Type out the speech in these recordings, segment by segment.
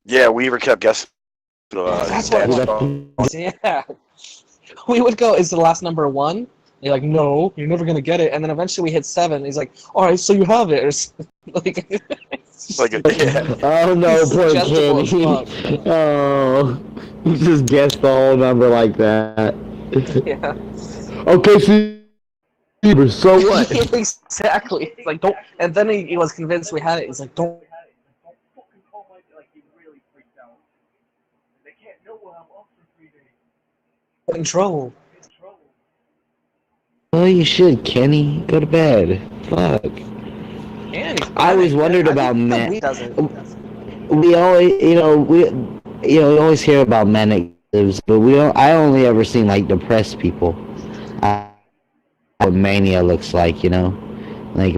Yeah, Weaver kept guessing That's what stats it wrong. was. Yeah. We would go, is the last number 1? You're like, no, you're never gonna get it. And then eventually we hit 7. He's like, all right, so you have it. Like, Like, yeah. Oh no, he's poor suggestible as Kenny. fuck. Oh, you just guessed the whole number like that. Yeah. Okay, so what? Exactly. It's like, don't. And then he was convinced we had it. He's like, don't get in trouble. Well, you should, Kenny. Go to bed. Fuck. And he's I always panicking. wondered I about think the men. weed does it. We always, we always hear about manic lives, but we don't. I only ever seen like depressed people. What mania looks like, like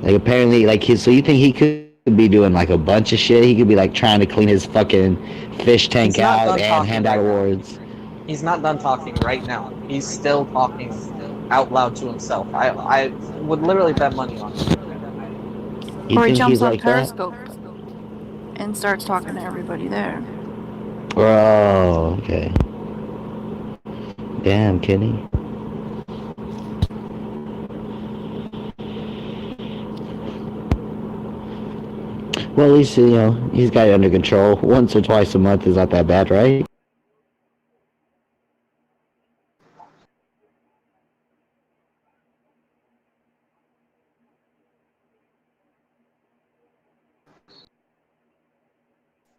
apparently like his. So you think he could be doing like a bunch of shit? He could be like trying to clean his fucking fish He's tank not out done and talking hand out right now. awards. He's not done talking right now. He's still talking out loud to himself. I would literally bet money on it. You Or he think jumps he's on like that? Periscope and starts talking to everybody there. Oh, okay. Damn, Kenny. Well, at least, he's got it under control. Once or twice a month is not that bad, right?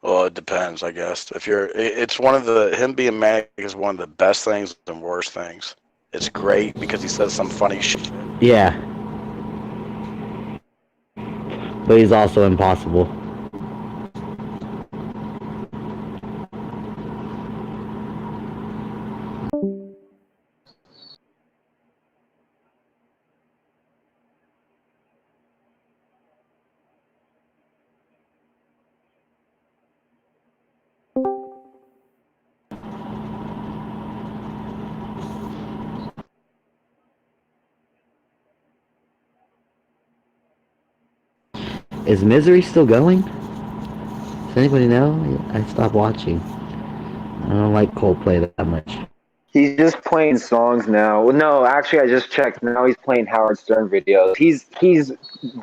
Well, it depends, I guess. It's one of him being manic is one of the best things and worst things. It's great because he says some funny shit. Yeah. But he's also impossible. Is Misery still going? Does anybody know? I stopped watching. I don't like Coldplay that much. He's just playing songs now. Well, no, actually, I just checked. Now he's playing Howard Stern videos. He's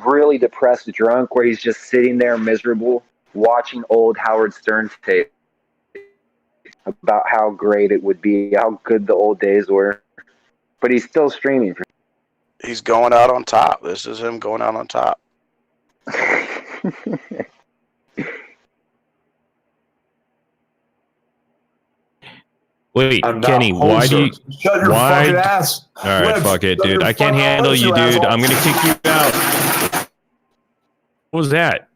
really depressed, drunk, where he's just sitting there miserable, watching old Howard Stern tape about how great it would be, how good the old days were. But he's still streaming. He's going out on top. This is him going out on top. Wait, Kenny, why do you... Shut your fucking ass. Alright, fuck it, dude. I can't handle you, dude. I'm gonna kick you out. What was that?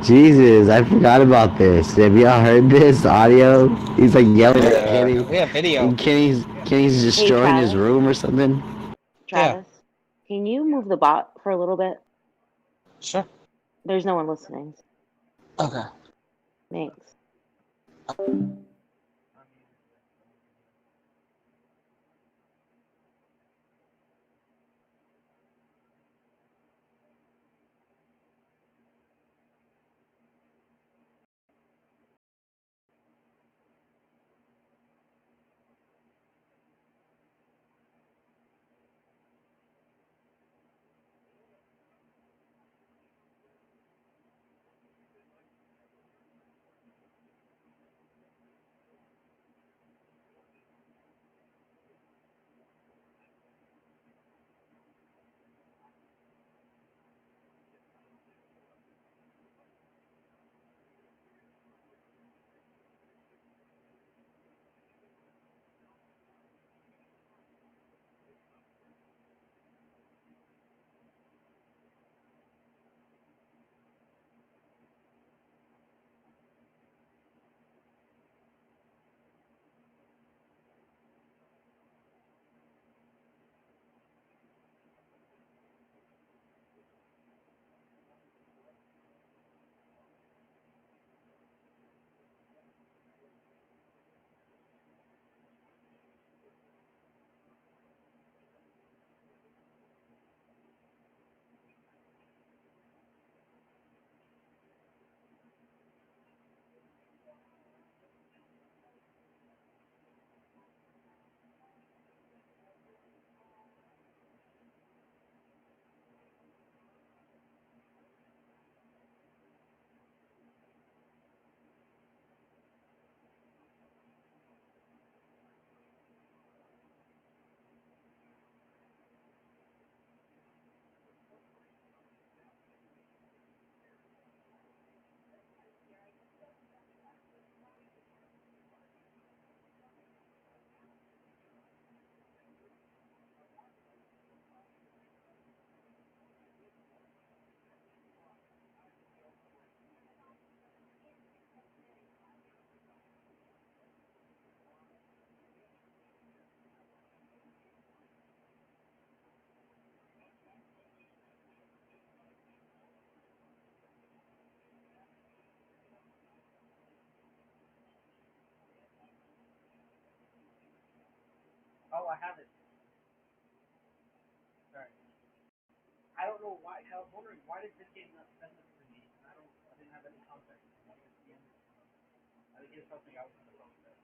Jesus, I forgot about this. Have y'all heard this audio? He's like yelling at Kenny. We have video. And Kenny's destroying his room or something. Travis, can you move the bot for a little bit? Sure. There's no one listening. Okay. Thanks. I haven't. Sorry. I don't know why. I was wondering why did this game not send this to me? And I didn't have any context. I think it's something I was going to talk about.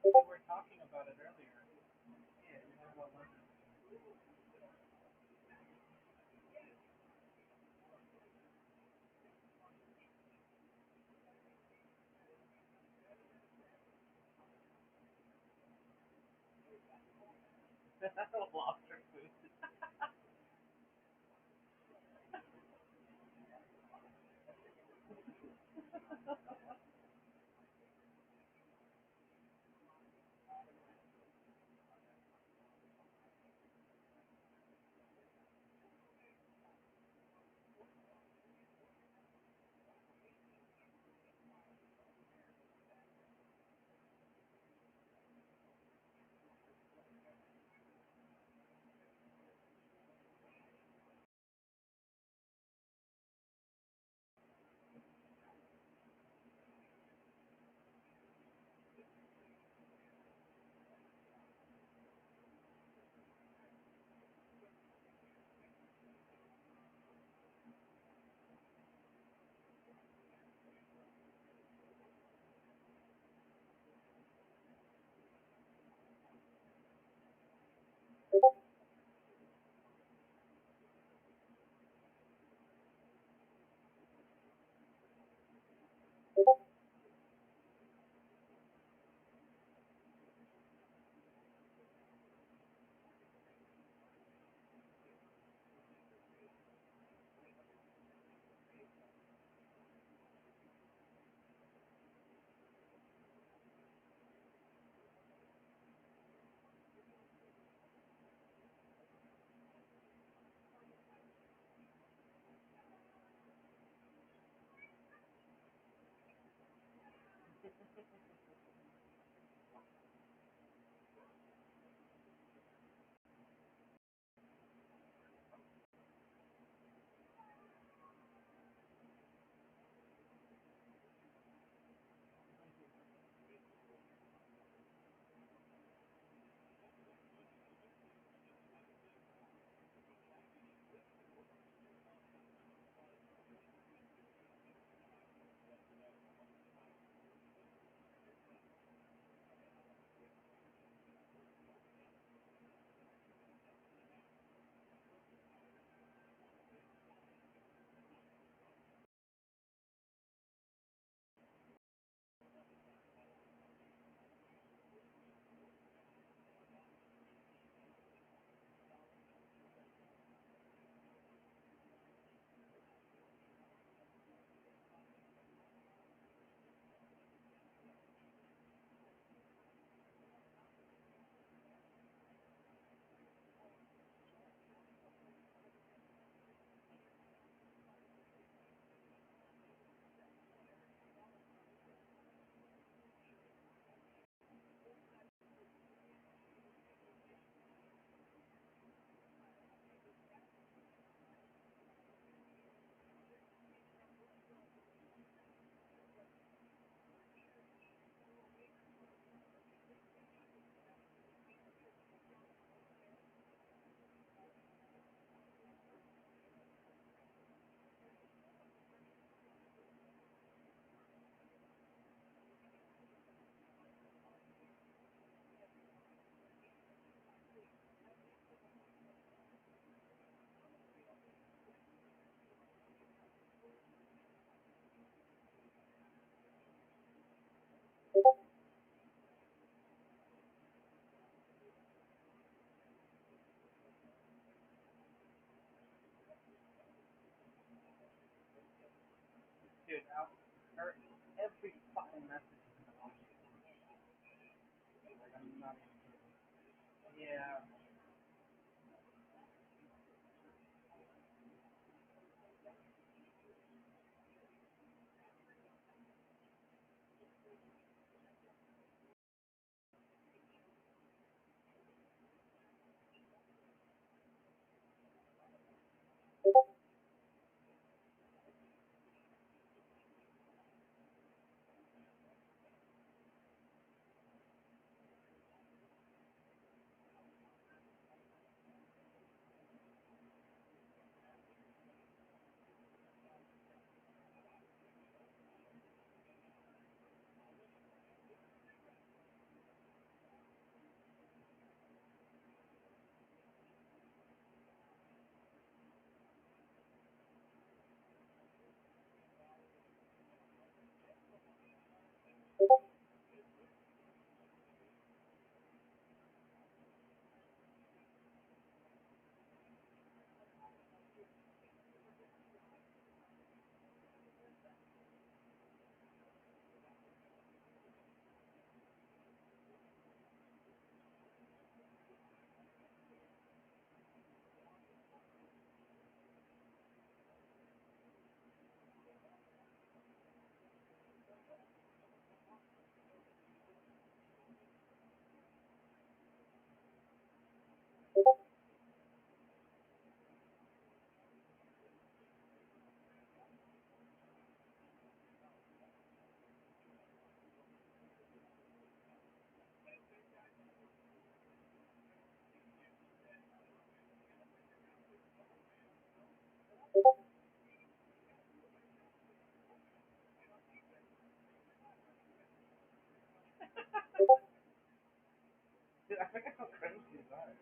We were talking about it earlier. Yeah, we were talking about London. Lobster food. Yeah. Dude, I forget how cringe these are.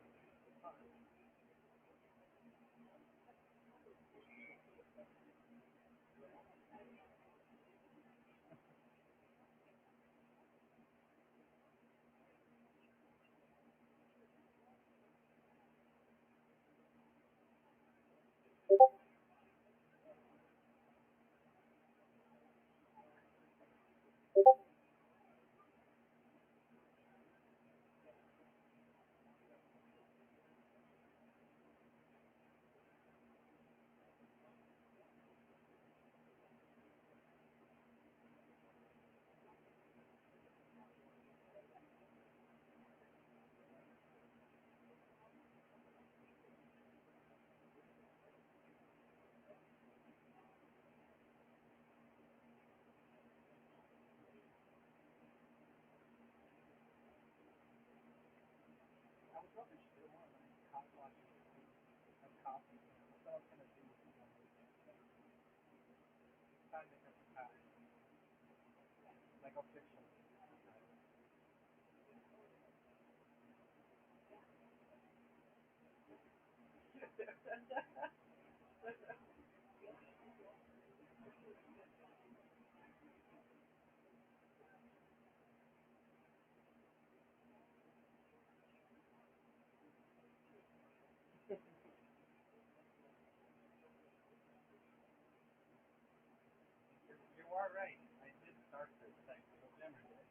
I was hoping she did more like cop watching of coffee. That's what I was gonna do. Try to make up a pattern. Like a fiction. You are right. I did start this thing. So Jimmer did.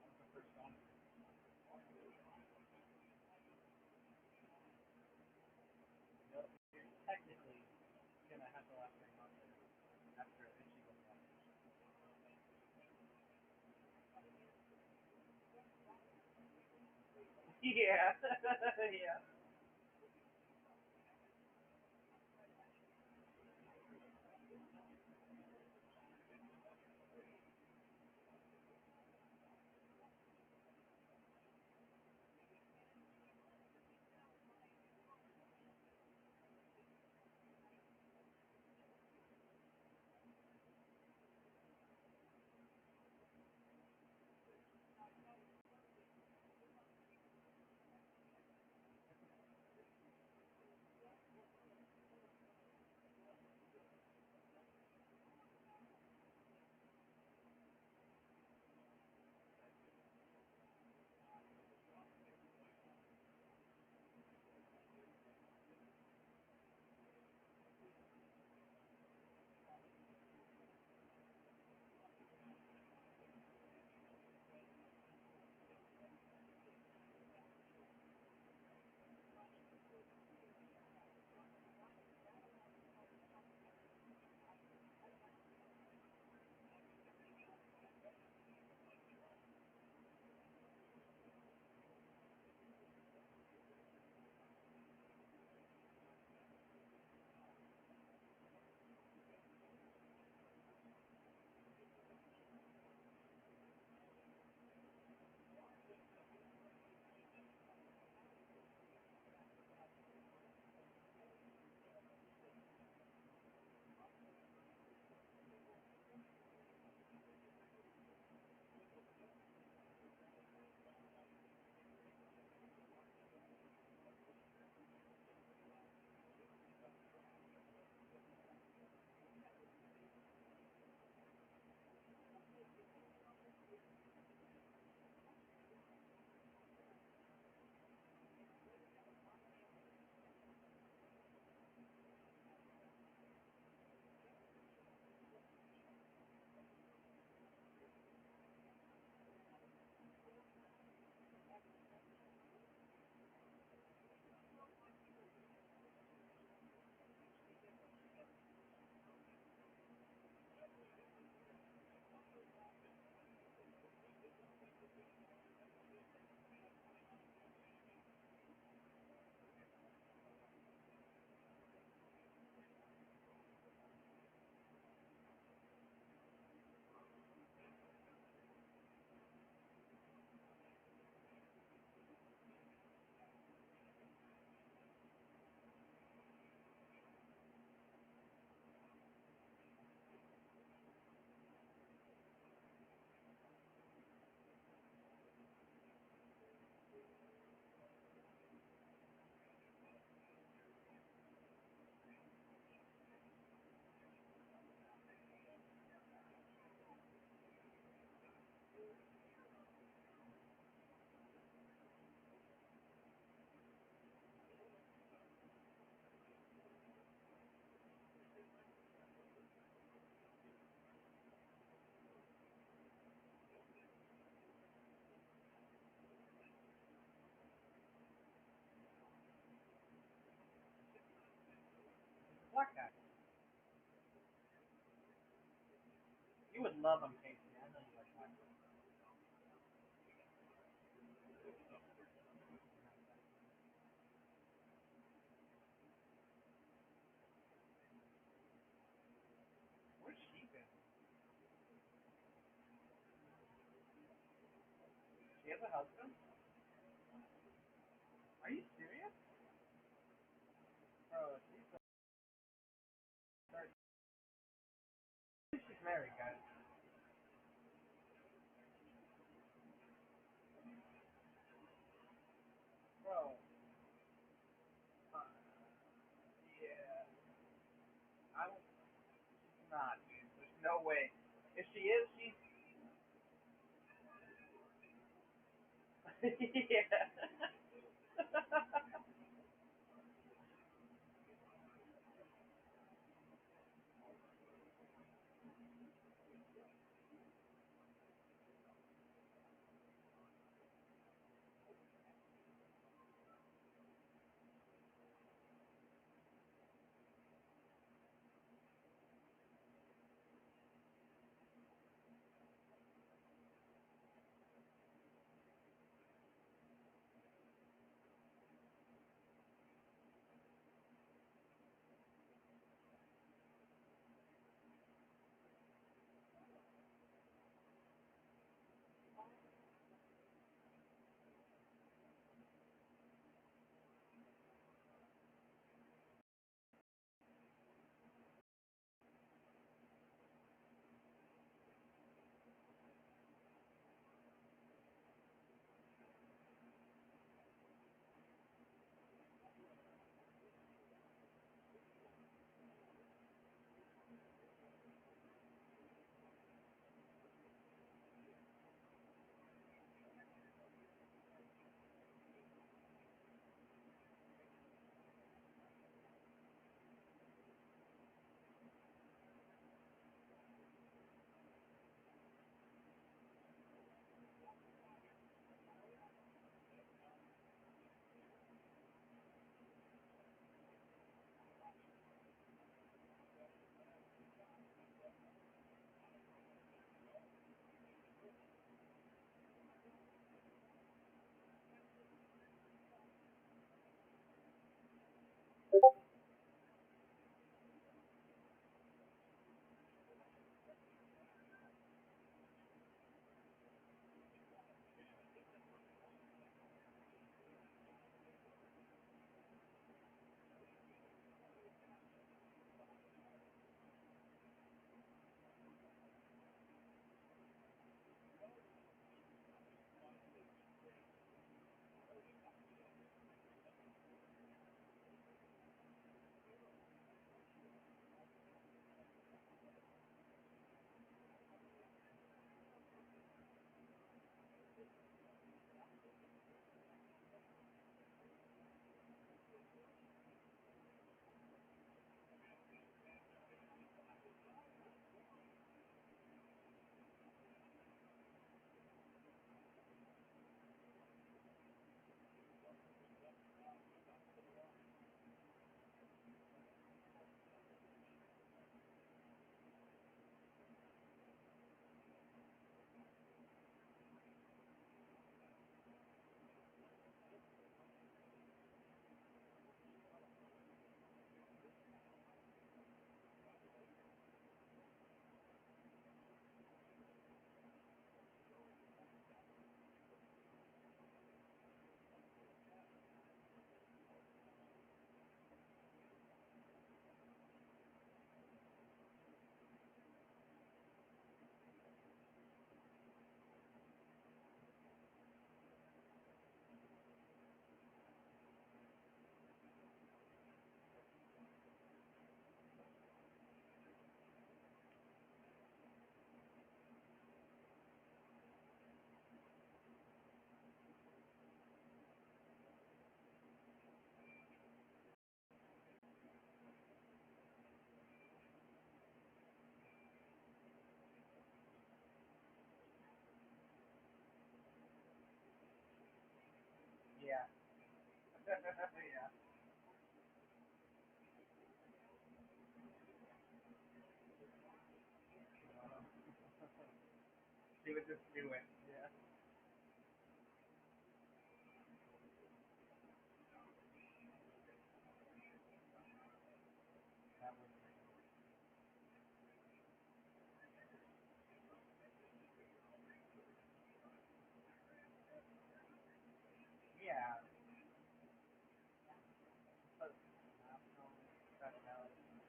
That was the first one. Yep. You're technically gonna have the last 3 months after she goes on. Yeah. Yeah. You would love him, Casey. I know you like that. Where's she been? She has a husband? Are you serious? Bro, she's so she's married, guys. Bro. Uh, yeah. I don't. She's not, dude. There's no way. If she is, she's. Yeah. Yeah. Yeah. just do it. Yeah. That was yeah. But national nationality. Yeah.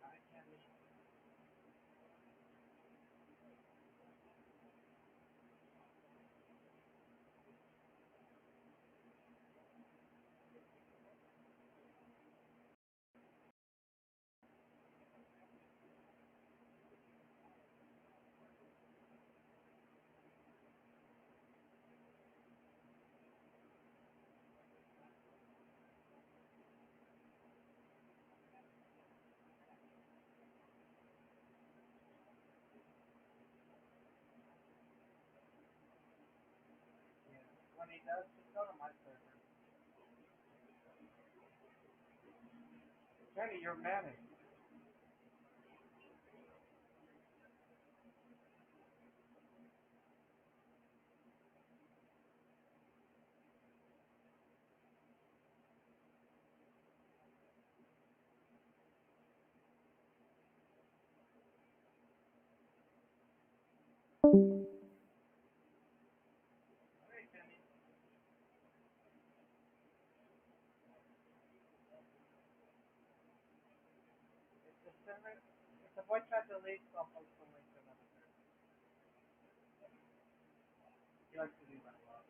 I can't leave. Yeah. When he does, just go to my server. Kenny, you're managed. Okay, Kenny. What's that the link? I'll post the link to another person. He likes to do that a lot.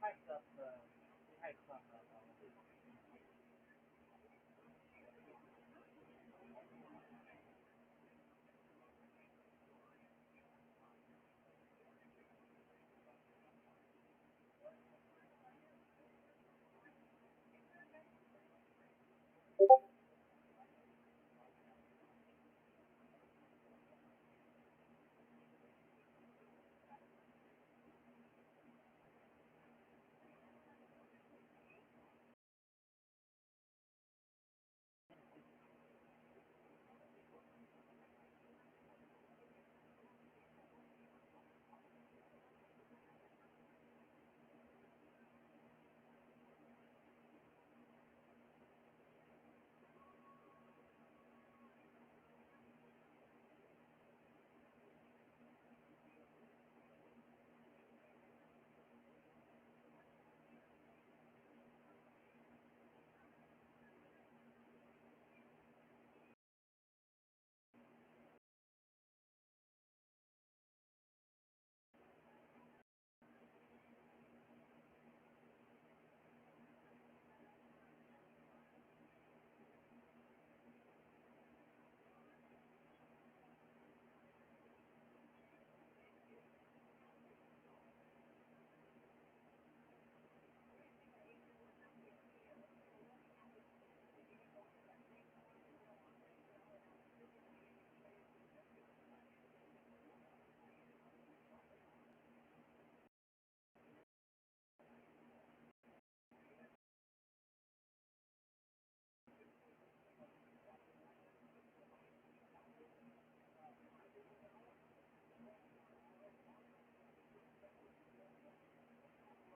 hyped up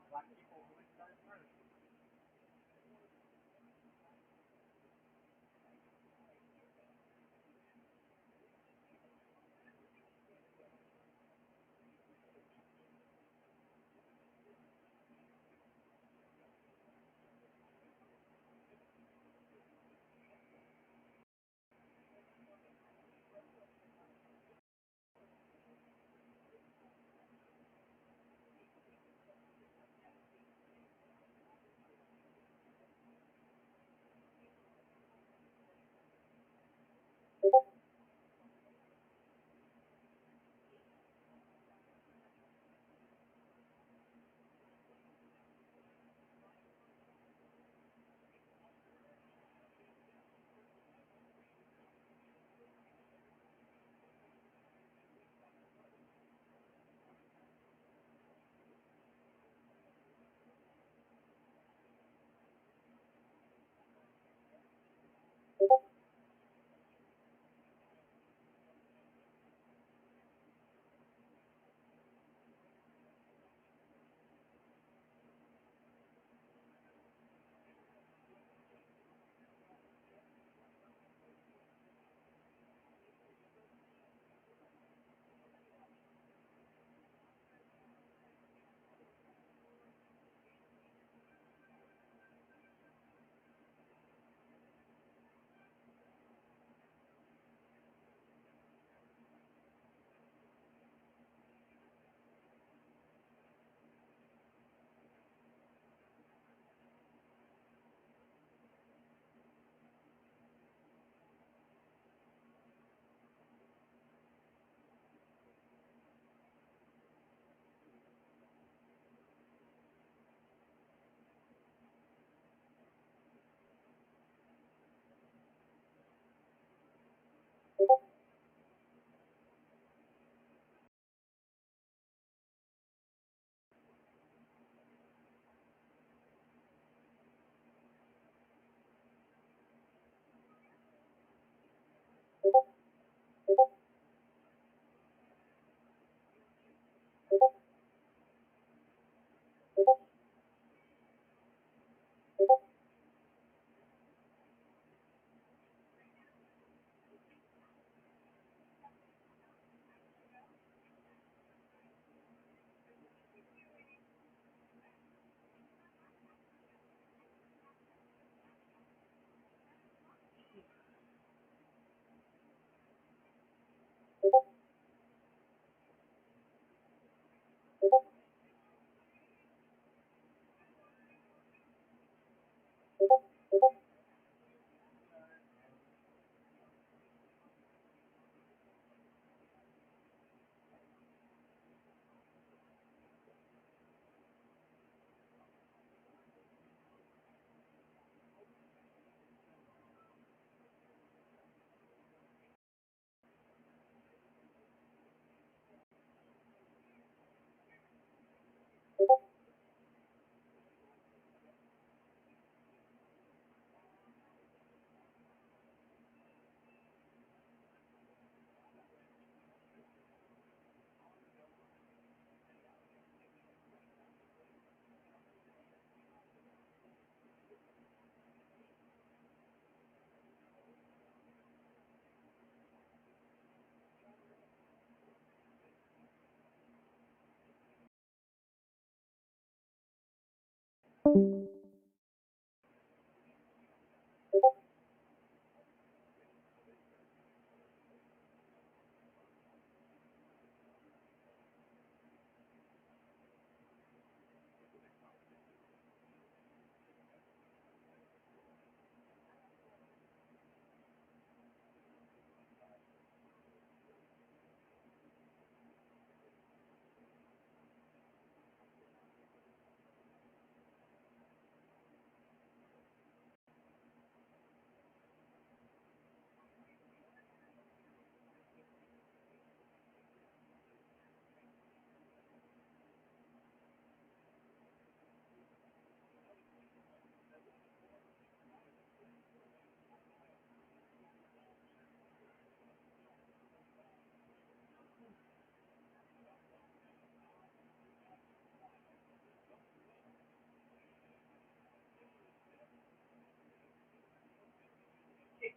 black people who would start first.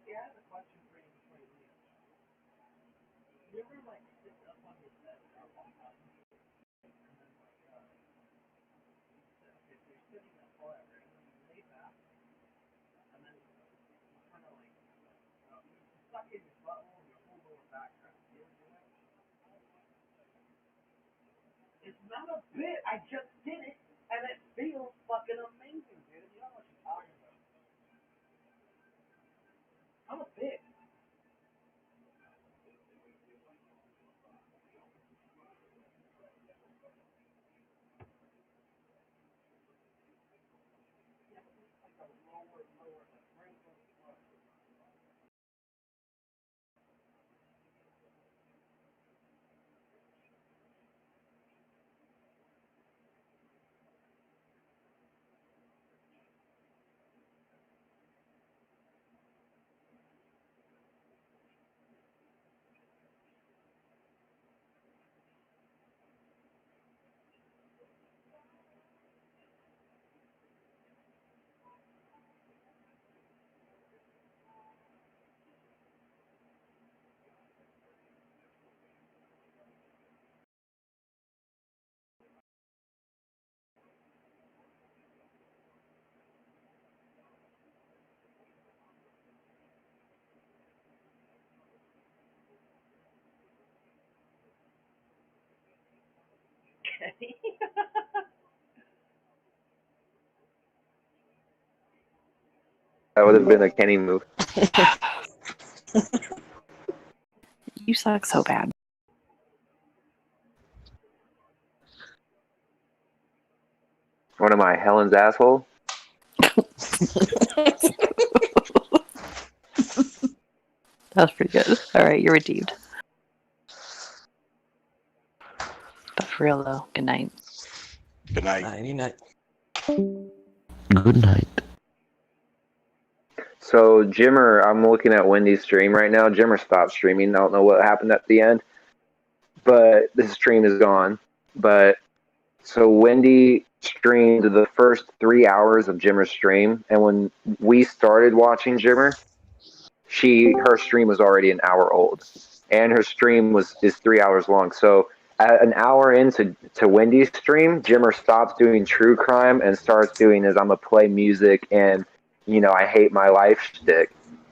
Yeah, I have a question for you before you leave. You ever like sit up on your bed for a long time, and then okay, so you're sitting there forever, and then you lay back, and then you kind of like you suck in your butthole and your whole lower back cracks. You ever do that? It's not a bit. I just did it, and it feels fucking amazing, dude. You know what you're talking about. I'm a bit. That would have been a Kenny move. You suck so bad. What am I, Helen's asshole? That was pretty good. All right, you're redeemed. But for real though, good night. Good night. Nighty night. Good night. So Jimmer, I'm looking at Wendy's stream right now. Jimmer stopped streaming. I don't know what happened at the end, but the stream is gone. But so Wendy streamed the first 3 hours of Jimmer's stream, and when we started watching Jimmer, her stream was already an hour old, and her stream is 3 hours long. So at an hour into Wendy's stream, Jimmer stops doing true crime and starts doing his "I'm gonna play music" and I hate my life shtick.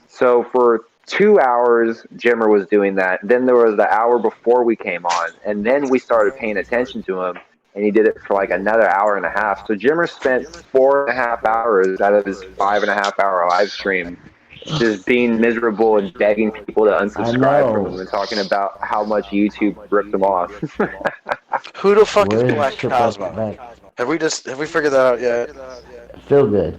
So for 2 hours, Jimmer was doing that. Then there was the hour before we came on, and then we started paying attention to him, and he did it for like another hour and a half. So Jimmer spent 4.5 hours out of his 5.5 hour live stream just being miserable and begging people to unsubscribe from him and talking about how much YouTube ripped him off. Who the fuck is Where's Black Triple Cosmo? Back? Have we figured that out yet? Feel good.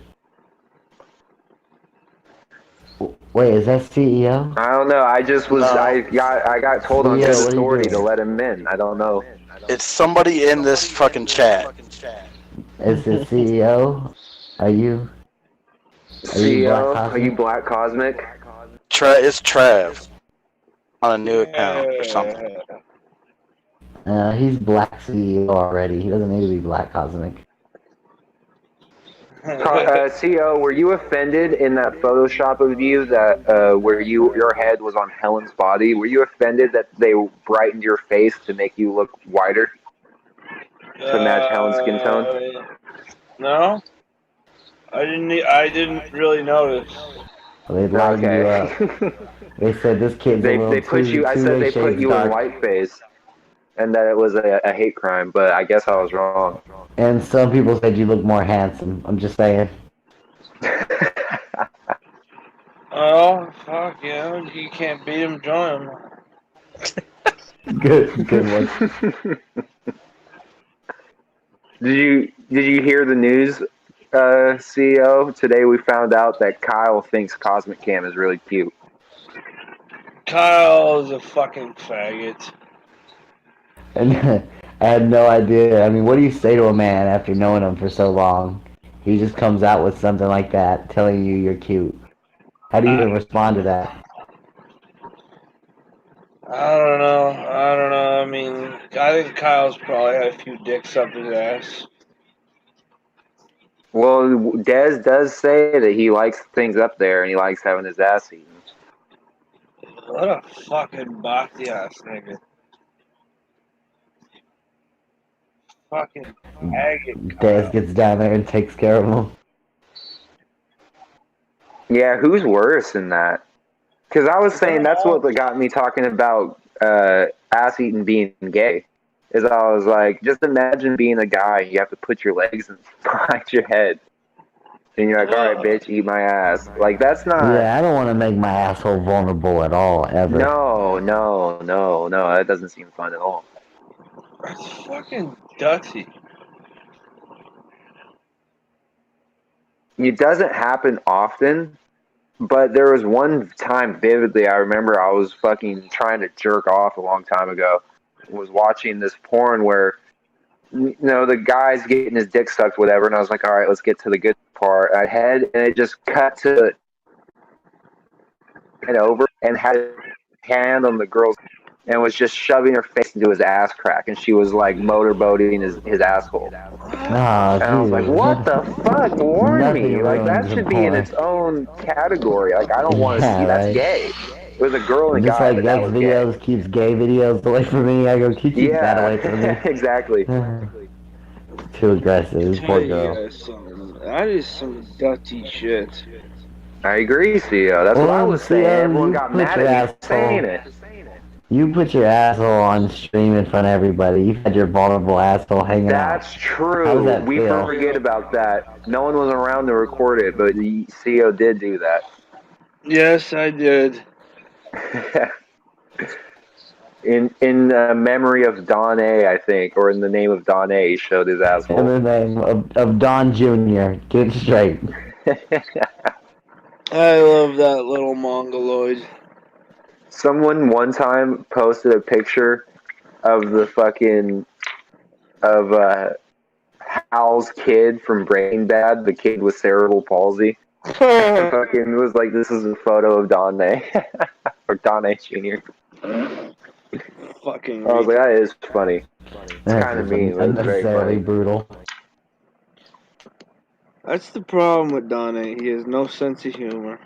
Wait, is that CEO? I don't know. I got told on good authority to let him in. I don't know. It's somebody in this fucking chat. Is it CEO? Are you? CEO? Are you Black Cosmic? It's Trav on a new account or something. He's Black CEO already. He doesn't need to be Black Cosmic. CEO, were you offended in that Photoshop of you that where your head was on Helen's body? Were you offended that they brightened your face to make you look whiter to match Helen's skin tone? No. I didn't really notice. They logged you up. Okay. They said this kid's a they little put too you. I two said way they put shades you in dark. whiteface, and that it was a hate crime. But I guess I was wrong. And some people said you look more handsome. I'm just saying. Oh, fuck yeah. You can't beat him, join him. Good one. Did you hear the news, CEO? Today we found out that Kyle thinks Cosmic Cam is really cute. Kyle is a fucking faggot. And I had no idea. I mean, what do you say to a man after knowing him for so long? He just comes out with something like that, telling you you're cute. How do you even respond to that? I don't know. I mean, I think Kyle's probably had a few dicks up his ass. Well, Dez does say that he likes things up there and he likes having his ass eaten. What a fucking bhakti ass nigga. Fucking faggot. Dez gets down there and takes care of him. Yeah, who's worse than that? Because I was saying that's what got me talking about ass eating being gay. Is I was like, just imagine being a guy. You have to put your legs behind your head, and you're like, all right, bitch, eat my ass. Like that's not. Yeah, I don't want to make my asshole vulnerable at all, ever. No, that doesn't seem fun at all. That's fucking dirty. It doesn't happen often, but there was one time vividly I remember I was fucking trying to jerk off a long time ago. Was watching this porn where, you know, the guy's getting his dick sucked, whatever, and I was like, all right, let's get to the good part. I had, and it just cut to it over and had his hand on the girl's and was just shoving her face into his ass crack, and she was like motorboating his asshole. Oh, and I was like, what the fuck? Warn me. Like, that should be in its own category. Like, I don't want to see. That's gay. It was a girl and a just guy. Just like X videos keeps gay videos away from me, I go, keep that away from me. Exactly. Too aggressive. Poor girl. That is some dirty shit. I agree, CEO. That's what I was saying. Everyone got mad at me saying it. You put your asshole on stream in front of everybody. You've had your vulnerable asshole hanging out. That's true. We forget about that. No one was around to record it, but the CEO did do that. Yes, I did. in memory of Don A, I think, or in the name of Don A, he showed his asshole. In the name of Don Jr. Get it straight. I love that little mongoloid. Someone one time posted a picture of the fucking Hal's kid from Breaking Bad, the kid with cerebral palsy. Fucking was like, this is a photo of Don A. or Don A Jr. Fucking. I was like, that is funny. It's kind of mean, but it's very funny. Brutal. That's the problem with Don A. He has no sense of humor.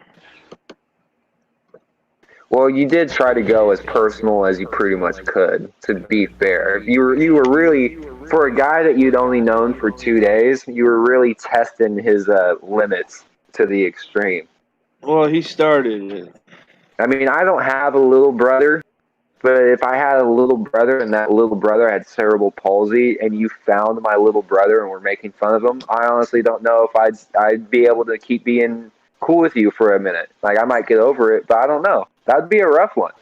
Well, you did try to go as personal as you pretty much could, to be fair. If you were really, for a guy that you'd only known for 2 days, you were really testing his limits to the extreme. Well, he started it. I mean, I don't have a little brother, but if I had a little brother and that little brother had cerebral palsy and you found my little brother and were making fun of him, I honestly don't know if I'd be able to keep being cool with you for a minute. Like, I might get over it, but I don't know. That'd be a rough one.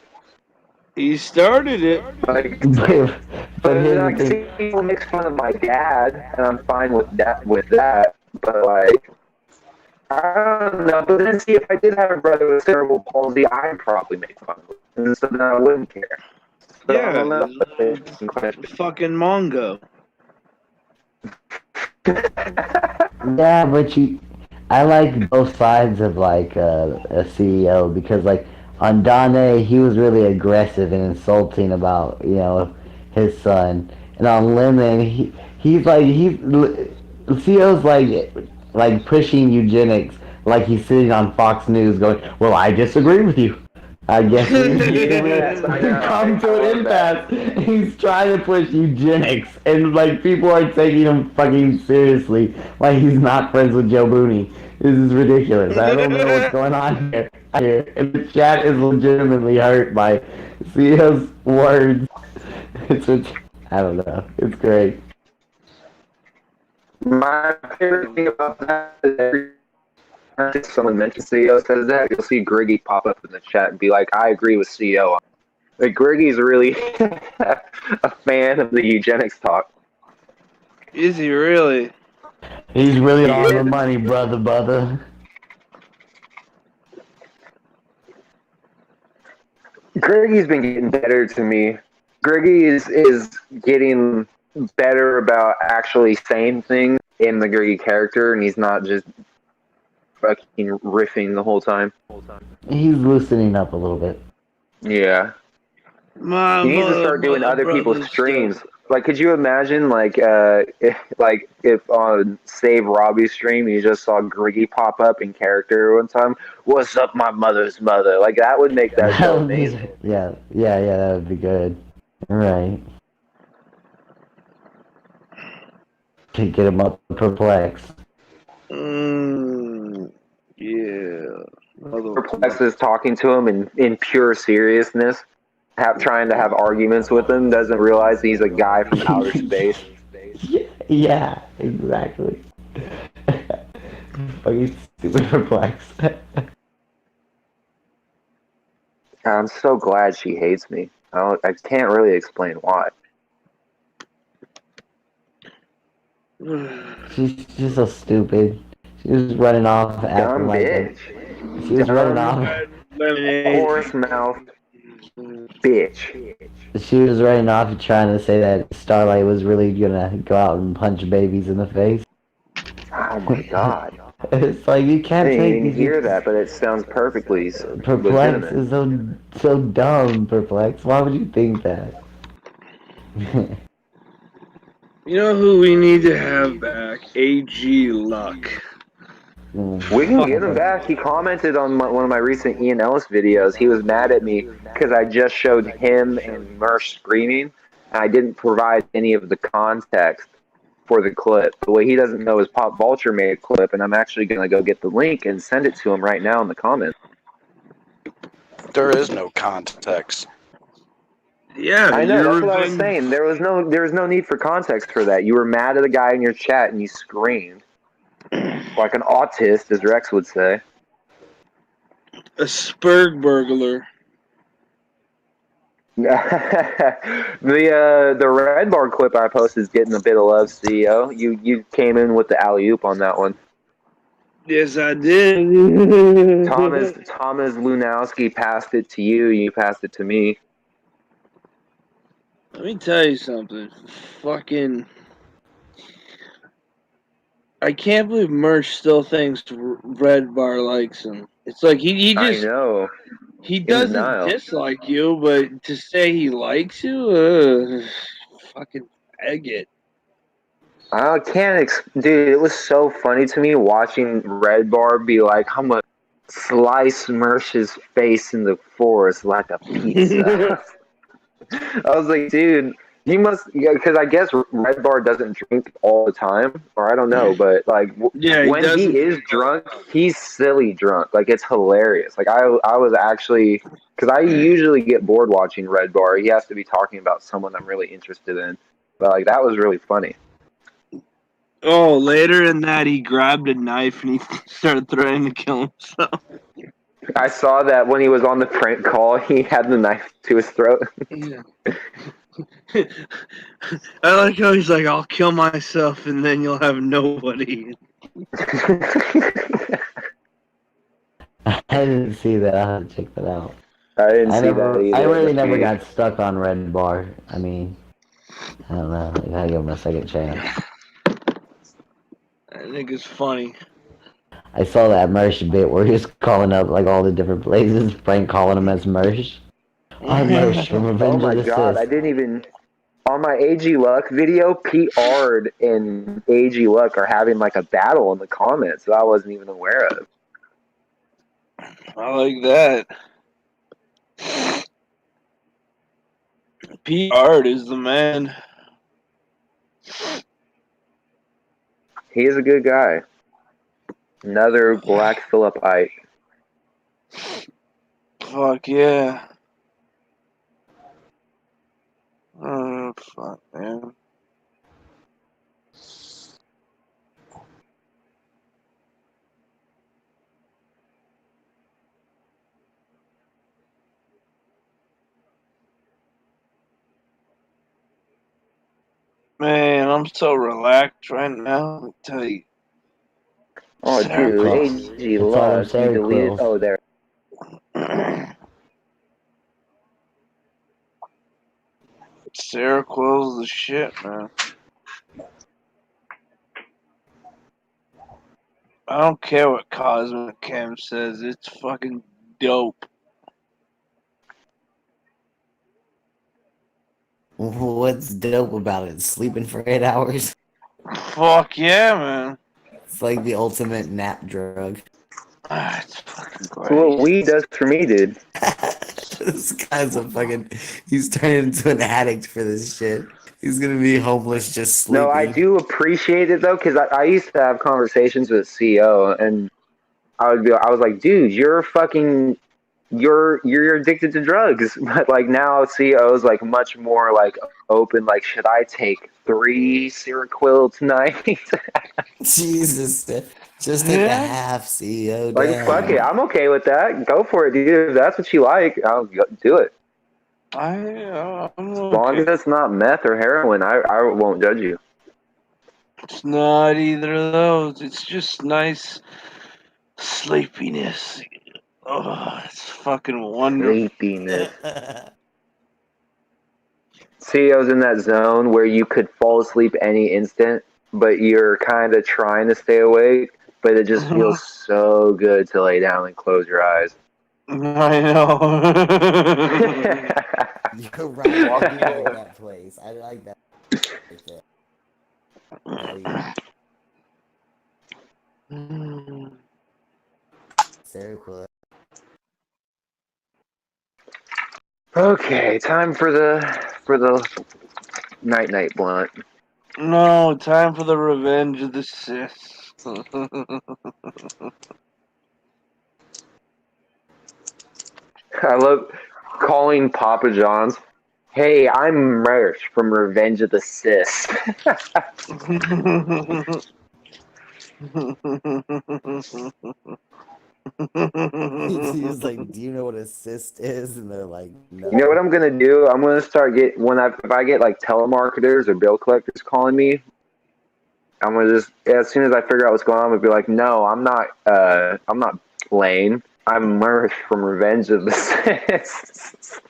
He started it. Like, but like, see, people make fun of my dad, and I'm fine with that. But like, I don't know. But then see, if I did have a brother with cerebral palsy, I'd probably make fun of him, and so then I wouldn't care. So yeah, I don't know. Fucking Mongo. Yeah, but I like both sides of like a CEO because like on Don A, he was really aggressive and insulting about his son, and on Lemon he's CEO's like pushing eugenics, like he's sitting on Fox News going, well, I disagree with you. I guess Yes, I know. come to I an love that. impasse. He's trying to push eugenics, and like people are taking him fucking seriously. Like he's not friends with Joe Booney. This is ridiculous. I don't know what's going on here. And the chat is legitimately hurt by CEO's words. I don't know. It's great. My favorite thing about that is every time someone mentions CEO says that, you'll see Griggy pop up in the chat and be like, I agree with CEO. Like, Griggy's really a fan of the eugenics talk. Is he really? He's really He on the is. money, brother. Griggy's been getting better to me. Griggy is getting better about actually saying things in the Griggy character, and he's not just fucking riffing the whole time. He's loosening up a little bit. Yeah. My He needs to start doing other people's streams. Like, could you imagine, if on Save Robbie's stream, you just saw Griggy pop up in character one time? What's up, my mother's mother? Like, that would make that show amazing. Yeah, that would be good. Right. To get him up perplexed. Yeah. Perplex is talking to him in pure seriousness, trying to have arguments with him, doesn't realize he's a guy from outer space. Yeah, exactly. Fucking stupid perplexed. I'm so glad she hates me. I can't really explain why. She's just so stupid. She was running off acting Dumb like bitch. she was running off. Horse mouth bitch. She was running off trying to say that Starlight was really gonna go out and punch babies in the face. Oh my god. It's like you I can't didn't take even these. hear that, but it sounds perfectly Perplex legitimate. is so dumb. Perplex. Why would you think that? You know who we need to have back? AG Luck. We can get him back. He commented on one of my recent Ian Ellis videos. He was mad at me because I just showed him and Mersh screaming, and I didn't provide any of the context for the clip. The way he doesn't know is Pop Vulture made a clip, and I'm actually going to go get the link and send it to him right now in the comments. There is no context. Yeah, I know. That's what I was saying. There was no need for context for that. You were mad at a guy in your chat, and you screamed like an autist, as Rex would say. A Spurg burglar. The Red Bar clip I posted is getting a bit of love, CEO. You came in with the alley-oop on that one. Yes, I did. Thomas Lunowski passed it to you. You passed it to me. Let me tell you something. Fucking. I can't believe Merch still thinks Red Bar likes him. It's like he just. I know. He doesn't dislike you, but to say he likes you, fucking faggot. I can't, dude. It was so funny to me watching Red Bar be like, "I'm gonna slice Mersh's face in the forest like a pizza." I was like, dude, he must, because I guess Red Bar doesn't drink all the time, or I don't know, but like when he is drunk, he's silly drunk. Like it's hilarious. Like I was actually, because I usually get bored watching Red Bar. He has to be talking about someone I'm really interested in, but like that was really funny. Oh, later in that, he grabbed a knife and he started threatening to kill himself. I saw that when he was on the prank call, he had the knife to his throat. Yeah. I like how he's like, I'll kill myself and then you'll have nobody. I didn't see that. I'll have to check that out. I didn't see that either. I really never got stuck on Red Bar. I mean, I don't know. I gotta give him a second chance. I think it's funny. I saw that Mersh bit where he was calling up like all the different places, prank calling him as Mersh. I'm Mersh from Revenge of the Sith. Oh my god, I didn't even... On my AG Luck video, Pete Ard and AG Luck are having like a battle in the comments that I wasn't even aware of. I like that. Pete Art is the man. He is a good guy. Another Black Phillipite. Fuck yeah. Oh, fuck, man. Man, I'm so relaxed right now. Let me tell you. Oh, dude, AG It's all them left. You deleted. Seroquels. Oh, there. Seroquel's the shit, man. I don't care what Cosmic Cam says. It's fucking dope. What's dope about it? Sleeping for 8 hours? Fuck yeah, man. It's like the ultimate nap drug. It's fucking That's great. what weed does for me, dude. This guy's a fucking. He's turning into an addict for this shit. He's gonna be homeless just sleeping. No, I do appreciate it though, because I used to have conversations with CEO, and I was like, dude, you're addicted to drugs. But like now CEO is like much more like open. Like, should I take 3 Seroquel tonight? Jesus, just take a half, CEO. Like, Damn. fuck it, I'm okay with that. Go for it, dude. If that's what you like, I'll do it. I'm As long as it's not meth or heroin, I won't judge you. It's not either of those. It's just nice sleepiness. Oh, it's fucking wonderful. Sleepiness. CEO's in that zone where you could fall asleep any instant, but you're kind of trying to stay awake, but it just feels so good to lay down and close your eyes. I know. You're right. I do like that place. I like that. Seroquel. Okay, time for the night blunt. No, time for the revenge of the Sith. I love calling Papa John's. Hey, I'm Mersh from Revenge of the Sith. He's like, do you know what a cyst is? And they're like, no. You know what I'm gonna do? I'm gonna start if I get like telemarketers or bill collectors calling me, I'm gonna just as soon as I figure out what's going on, I'm gonna be like, no, I'm not Lane. I'm Murph from Revenge of the Sith.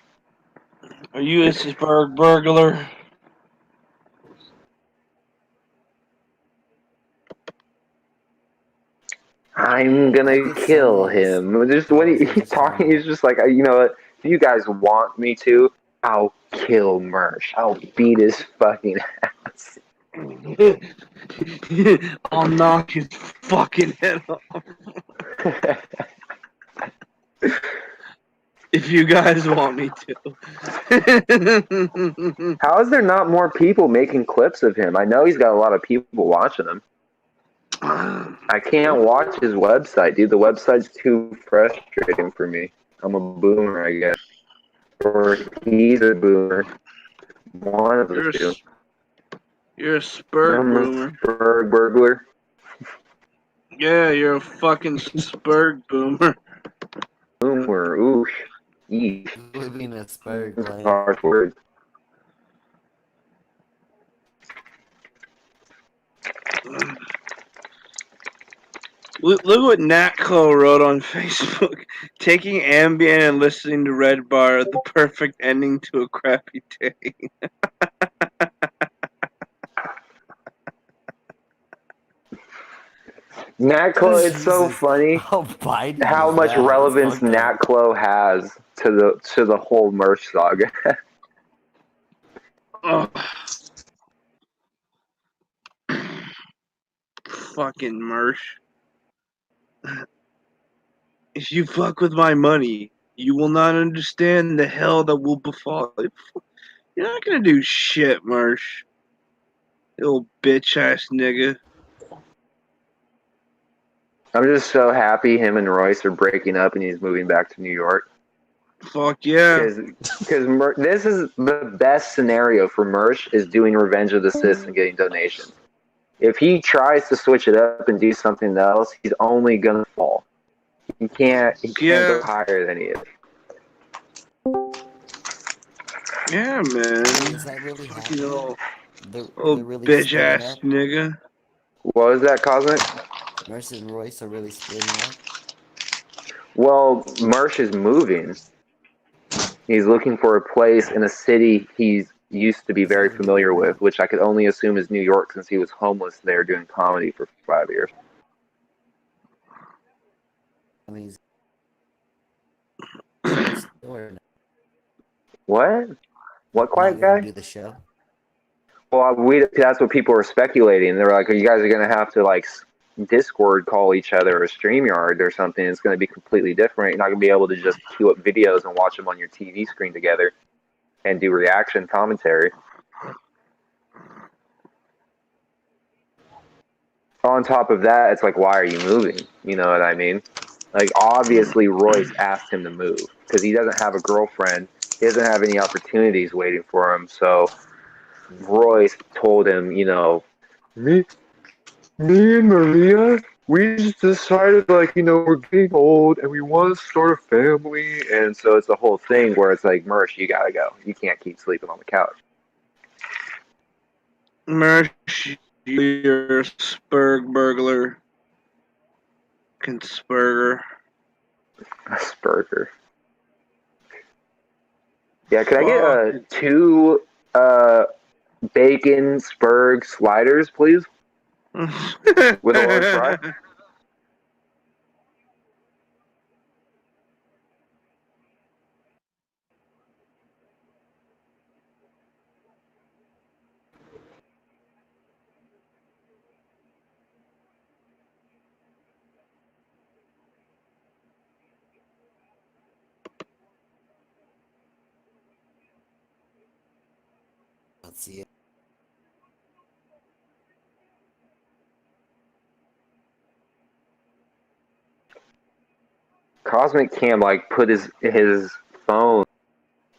Are you a burglar? I'm gonna kill him. Just when he's talking, he's just like, you know what? If you guys want me to, I'll kill Mersh. I'll beat his fucking ass. I'll knock his fucking head off. If you guys want me to. How is there not more people making clips of him? I know he's got a lot of people watching him. I can't watch his website, dude. The website's too frustrating for me. I'm a boomer, I guess. Or he's a boomer. One of the two. You're a Spurg I'm boomer. a Spurg burglar. Yeah, you're a fucking Spurg boomer. Boomer, oosh. Yeesh. Living in a Spurg land. Harsh word. Look what Natco wrote on Facebook. Taking Ambien and listening to Red Bar, the perfect ending to a crappy day. Natclo, it's so funny how much relevance Natclo has to the whole Merch saga. Oh. Fucking Mersh. If you fuck with my money, you will not understand the hell that will befall You're not gonna do shit, Marsh. You little bitch ass nigga. I'm just so happy him and Royce are breaking up and he's moving back to New York. Fuck yeah. Because this is the best scenario for Mersh is doing Revenge of the Sith and getting donations. If he tries to switch it up and do something else, he's only gonna fall. He can't go higher than he is. Yeah, man. Is that really You happening? know, They're little really bitch splitting ass up. nigga. What was that, Cosmic? Mercer and Royce are really splitting up. Well, Mersh is moving. He's looking for a place in a city he's used to be very familiar with, which I could only assume is New York since he was homeless there doing comedy for 5 years. I mean, What? What quiet not gonna guy? do the show. Well, that's what people were speculating. They were like, you guys are going to have to, like, Discord call each other or StreamYard or something. It's going to be completely different. You're not going to be able to just queue up videos and watch them on your TV screen together and do reaction commentary. On top of that, it's like, why are you moving? You know what I mean? Like, obviously, Royce asked him to move because he doesn't have a girlfriend. He doesn't have any opportunities waiting for him. So Royce told him, you know, me and Maria, we just decided, like, you know, we're getting old and we want to start a family. And so it's a whole thing where it's like, Mersh, you got to go. You can't keep sleeping on the couch. Mersh, you're a Spurg burglar. Conspurger. Asperger. Yeah, could I get 2 bacon Spurg sliders, please? With a large fry? Let's see it. Cosmic Cam, like, put his phone,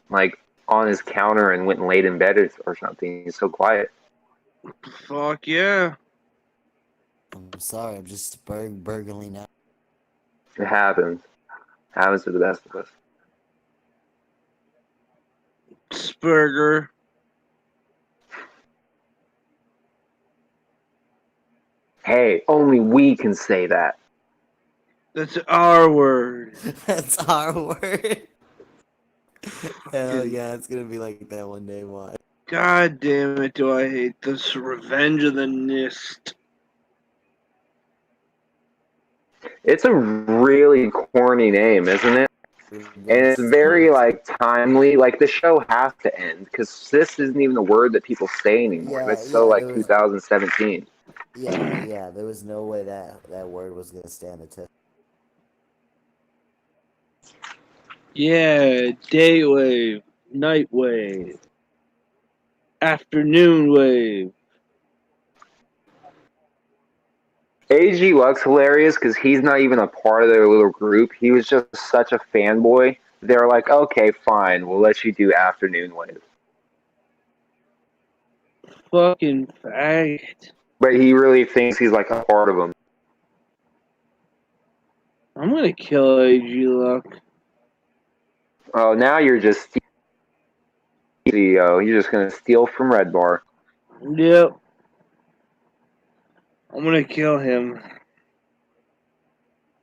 like, on his counter and went and laid in bed or something. He's so quiet. Fuck yeah. I'm sorry, I'm just burgling out. It happens. Happens to the best of us. Spurger. Hey, only we can say that. That's our word. That's our word. Hell yeah, it's gonna be like that one day. Why? God damn it, do I hate this Revenge of the Nist. It's a really corny name, isn't it? And it's very, like, timely. Like, the show has to end because this isn't even a word that people say anymore. That's so, like, 2017. Yeah, there was no way that word was gonna stand the test. Yeah, day wave, night wave, afternoon wave. AG Luck's hilarious because he's not even a part of their little group. He was just such a fanboy. They're like, okay, fine, we'll let you do afternoon wave. Fucking faggot. But he really thinks he's like a part of them. I'm gonna kill AG Luck. Oh, now you're just CEO. You're just gonna steal from Red Bar. Yep. I'm gonna kill him.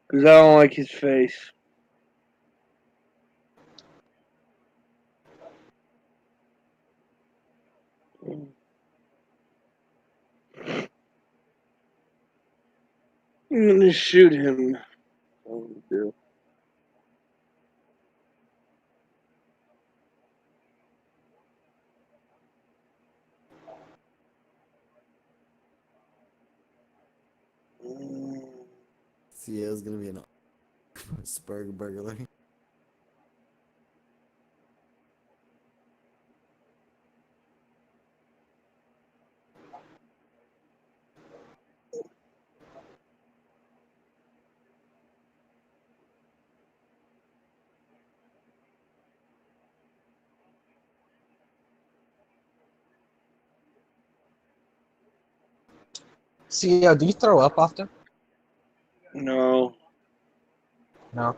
Because I don't like his face. I'm gonna shoot him. See, it was gonna be an burglar. CEO, do you throw up often? No. No.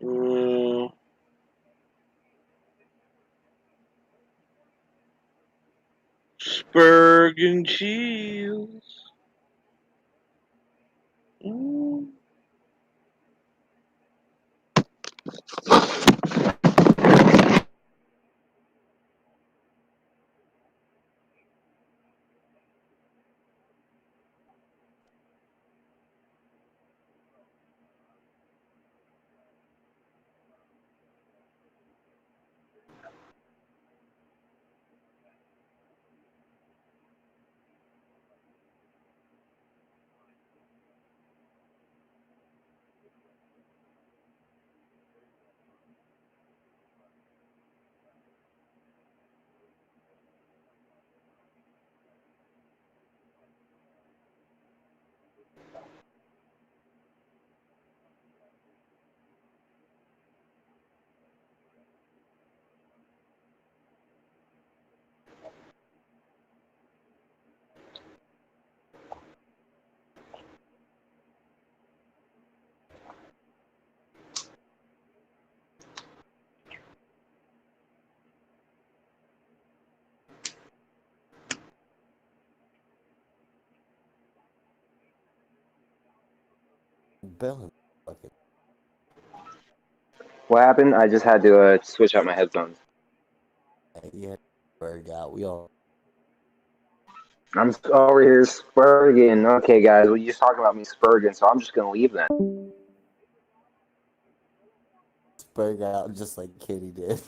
Mm. Spurg and cheese. Mm. Bill. Fucking. What happened? I just had to switch out my headphones. Yeah, Berg out. We all. I'm over here spurging. Okay, guys, well, you're just talking about me spurging, so I'm just gonna leave then. Berg out just like Kitty did.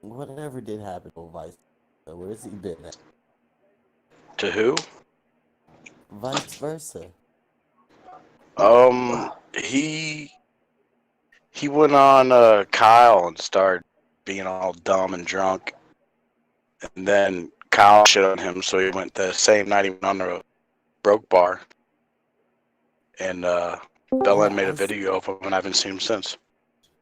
Whatever did happen to Vice? Where's he been at? To who? Vice versa. He went on Kyle and started being all dumb and drunk, and then Kyle shit on him, so he went the same night he went on the broke bar, and Belen made a video of him, and I haven't seen him since.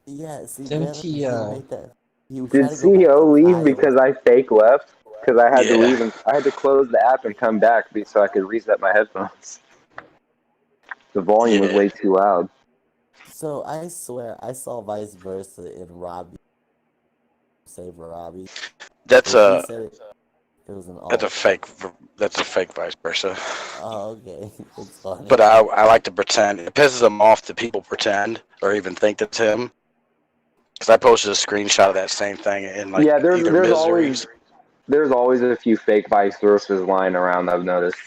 Yeah, see, Didn't he he, made that. He was Did trying to go back CEO to leave Kyle. because I fake left? Because I had to Yeah. leave and I had to close the app and come back so I could reset my headphones. The volume was Yeah. way too loud. So I swear I saw Vice versa in Robbie. Save Robbie. That's But he said it was an that's a alt. fake. That's a fake vice versa. Oh, okay. It's funny. But I like to pretend. It pisses him off that people pretend or even think that's him. Because I posted a screenshot of that same thing in like Yeah, either Miseries. there's always a few fake vice verses lying around. I've noticed.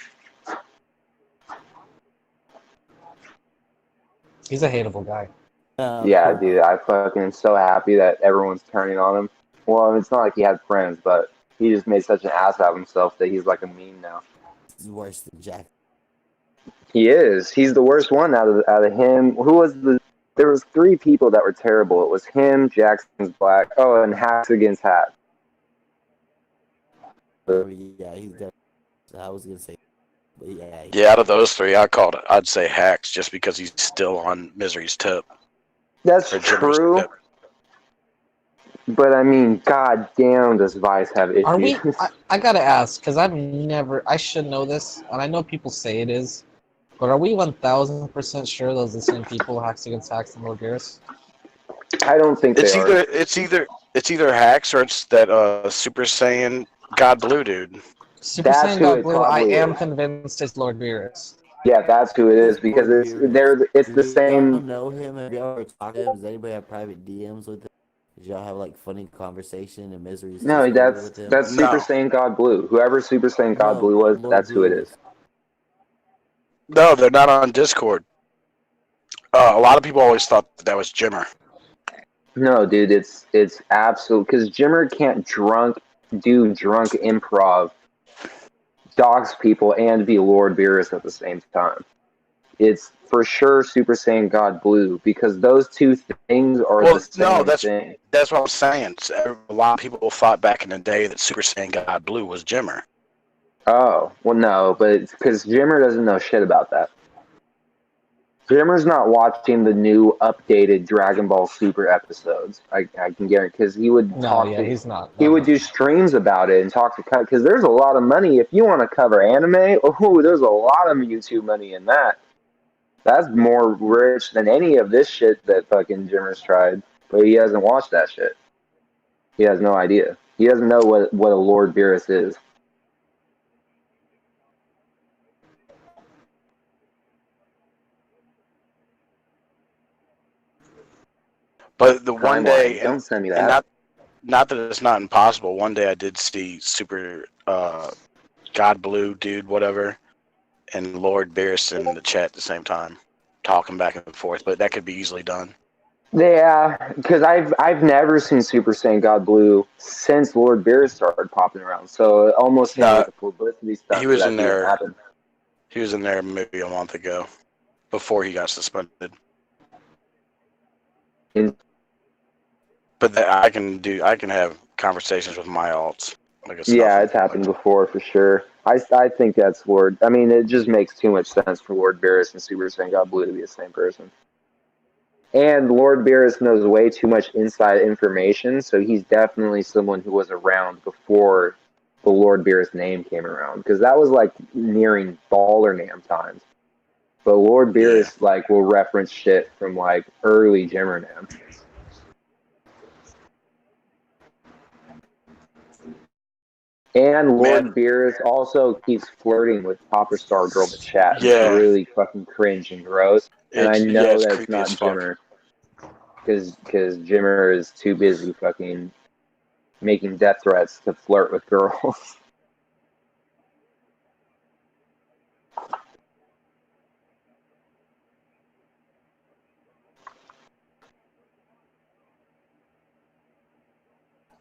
He's a hateable guy. Yeah, dude, I fucking am so happy that everyone's turning on him. Well, it's not like he had friends, but he just made such an ass out of himself that he's like a meme now. He's worse than Jack. He is. He's the worst one out of him. Who was the? There was 3 people that were terrible. It was him, Jackson's Black. Oh, and Hacks Against Hat. Yeah, he's definitely. I was gonna say, but yeah. Yeah, out of those 3, I'd say Hacks just because he's still on Misery's tip. That's Or Jimmer's true. tip. But I mean, god damn, does Vice have issues? Are we? I gotta ask, because I should know this, and I know people say it is, but are we 1000% sure those are the same people, Hacks Against Hacks and Lord Gearus? I don't think It's they either are. it's either Hacks or it's that Super Saiyan God Blue dude. Super That's Saiyan who God it Blue, I probably am is. convinced it's Lord Gearus. Yeah, that's who it is because Lord it's Beerus. it's the Do y'all same. know him? Have y'all ever talked to him? Does anybody have private DMs with him? Did y'all have like funny conversation in Misery's No, Discord with him? that's Super No. Saiyan God Blue. Whoever Super Saiyan God No, Blue was, Lord that's who it is. Beerus. No, they're not on Discord. A lot of people always thought that was Jimmer. No, dude, it's absolute because Jimmer can't do drunk improv, dox people, and be Lord Beerus at the same time. It's for sure Super Saiyan God Blue because those 2 things are Well, the same thing. that's what I'm saying. A lot of people thought back in the day that Super Saiyan God Blue was Jimmer. Oh, well, no, but because Jimmer doesn't know shit about that. Jimmer's not watching the new updated Dragon Ball Super episodes. I can guarantee, because he would he's not. He No, would no. do streams about it and talk to cut, because there's a lot of money if you want to cover anime. Oh, there's a lot of YouTube money in that. That's more rich than any of this shit that fucking Jimmer's tried. But he hasn't watched that shit. He has no idea. He doesn't know what a Lord Beerus is. But the one day, don't send me and that. not that it's not impossible. One day I did see Super God Blue dude, whatever, and Lord Beerus in the chat at the same time, talking back and forth. But that could be easily done. Yeah, because I've never seen Super Saiyan God Blue since Lord Beerus started popping around. So it almost seems like a publicity stunt. He was that in there. Happen. He was in there maybe a month ago, before he got suspended. But I can have conversations with my alts. Like it's it's happened before for sure. I think that's Lord. I mean, it just makes too much sense for Lord Beerus and Super Saiyan God Blue to be the same person. And Lord Beerus knows way too much inside information, so he's definitely someone who was around before the Lord Beerus name came around, because that was like nearing Baller Nam times. But Lord Beerus will reference shit from like early Jimmer Nam. And Lord Beerus also keeps flirting with Popper Star Girl in the chat. Yeah. It's really fucking cringe and gross. And I know that it's not Jimmer. Because Jimmer is too busy fucking making death threats to flirt with girls.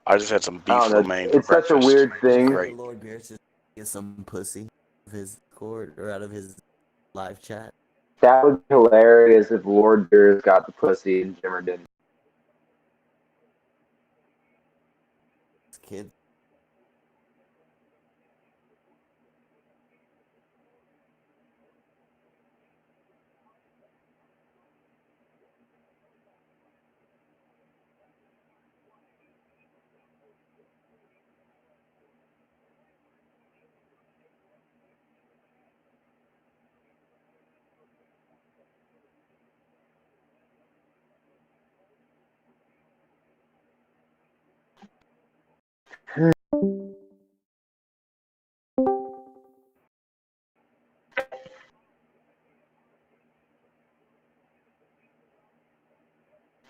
I just had some beef romaine. It's such a weird thing. Lord Beerus just get some pussy out of his court or out of his live chat. That would be hilarious if Lord Beerus got the pussy and Jimmer didn't. Kid.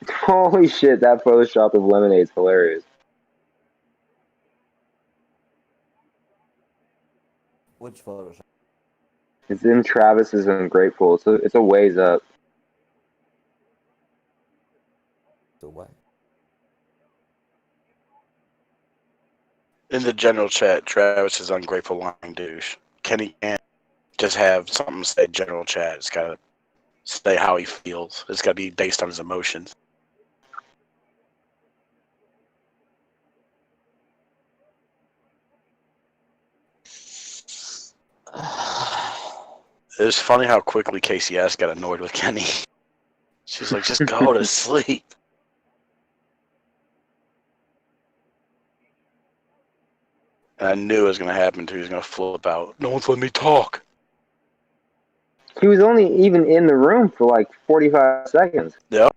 Holy shit, that Photoshop of Lemonade is hilarious. Which Photoshop? It's in Travis's Ungrateful. It's a ways up. The what? In the general chat, Travis is ungrateful lying douche. Kenny can't just have something say general chat. It's got to say how he feels. It's got to be based on his emotions. It's funny how quickly KCS got annoyed with Kenny. She's like, just go to sleep. And I knew it was going to happen too. He was going to flip out. No one's letting me talk. He was only even in the room for like 45 seconds. Yeah.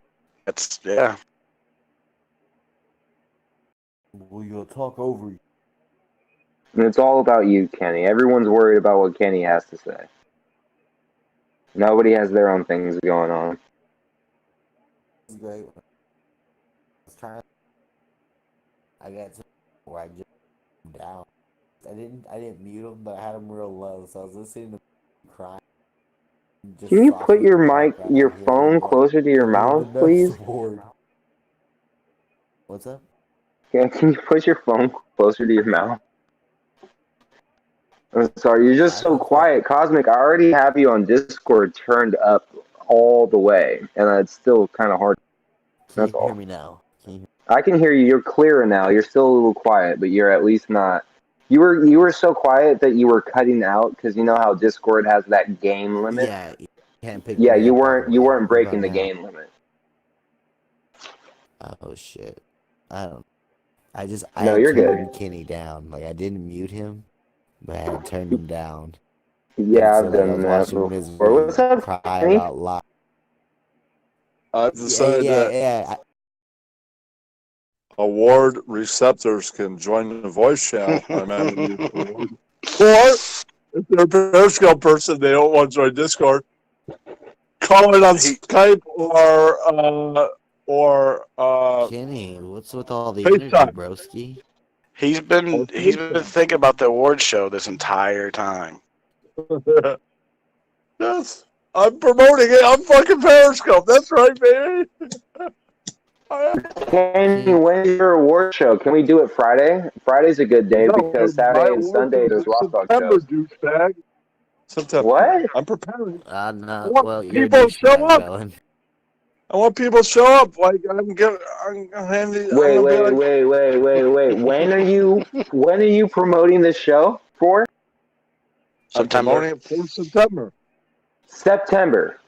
We're going to talk over you. And it's all about you, Kenny. Everyone's worried about what Kenny has to say. Nobody has their own things going on. It's great. I got to where I just down. I didn't mute him, but I had him real low, so I was listening to him cry. Can you put your your phone closer to your mouth, please? What's up? Yeah, can you put your phone closer to your mouth? I'm sorry, you're just so quiet. Cosmic, I already have you on Discord turned up all the way, and it's still kind of hard. Can you hear me now? I can hear you. You're clearer now. You're still a little quiet, but you're at least not. You were so quiet that you were cutting out, because you know how Discord has that game limit? Yeah. Can't pick Yeah, me you up all the weren't. You way. weren't What breaking about the now? game limit. Oh shit. I don't. I No, had you're good. turned Kenny down. Like I didn't mute him, but I had turned him down. And Yeah, so I've like I done was that watching before. Misery What's up, cry Kenny? about life. I've Yeah, decided that yeah. award receptors can join the voice channel automatically. Or if they're a Periscope person, they don't want to join Discord. Call it on Skype or Kenny, what's with all the energy, FaceTime. broski? He's been thinking about the award show this entire time. Yes, I'm promoting it. I'm fucking Periscope. That's right, baby. Kenny, when's your award show? Can we do it Friday? Friday's a good day No, because my Saturday and award Sunday show's there's in Lost Dog September, shows. douchebag. September. What? I'm preparing. No, I want well, you're a people to show douchebag, up. Bellin. I want people to show up. Like I'm gonna Wait. When are you promoting this show for? I'm promoting it for September. September.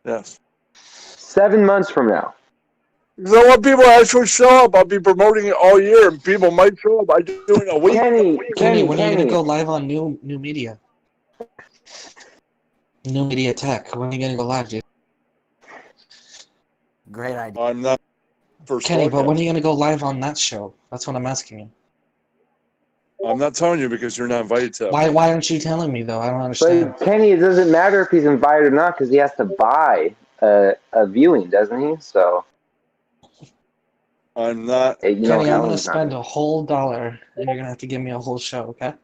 Yes. 7 months from now. Because I want people to actually show up. I'll be promoting it all year, and people might show up. I'm doing a week. Kenny, when are you gonna go live on new media? New media tech. When are you gonna go live, dude? Great idea. I'm not. Kenny, but when are you gonna go live on that show? That's what I'm asking you. I'm not telling you because you're not invited to. Why aren't you telling me though? I don't understand. But Kenny, it doesn't matter if he's invited or not because he has to buy a viewing, doesn't he? So I'm not. Hey, Kenny, I'm gonna spend a whole $1, and you're gonna have to give me a whole show, okay?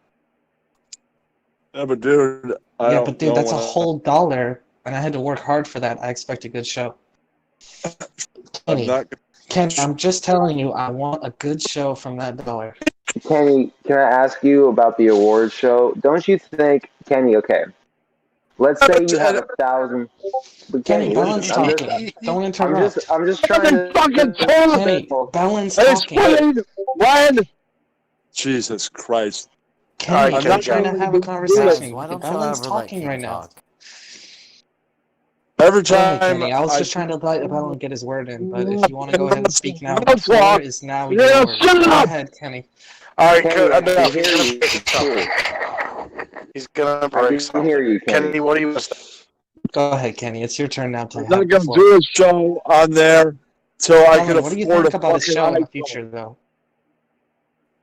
Yeah, but dude, I Yeah, don't but dude, know that's a when whole $1, and I had to work hard for that. I expect a good show. I'm not. Kenny, I'm just telling you, I want a good show from that $1. Kenny, can I ask you about the awards show? Don't you think, Kenny? Okay, let's say you have 1,000. But Kenny, Balance listen, talking. Don't interrupt. I'm just trying to. Kenny, Balance talking. Explain when. Jesus Christ. Kenny, I'm I'm not trying to have a conversation. Why don't y'all Balance ever let talking Kenny right now. talk? Every Sorry, time Kenny, I was just trying to let Balance get his word in, but if you want to go ahead and speak now, the floor is now yours. Go ahead, Kenny. All right, Kenny, I enough. can hear you. He's gonna I break can something. hear you, Kenny, what do you want to say? Go ahead, Kenny. It's your turn now to I'm have not the gonna floor. do a show on there till I can Balance, what do you afford think a about his fucking show in the iPhone. future, though?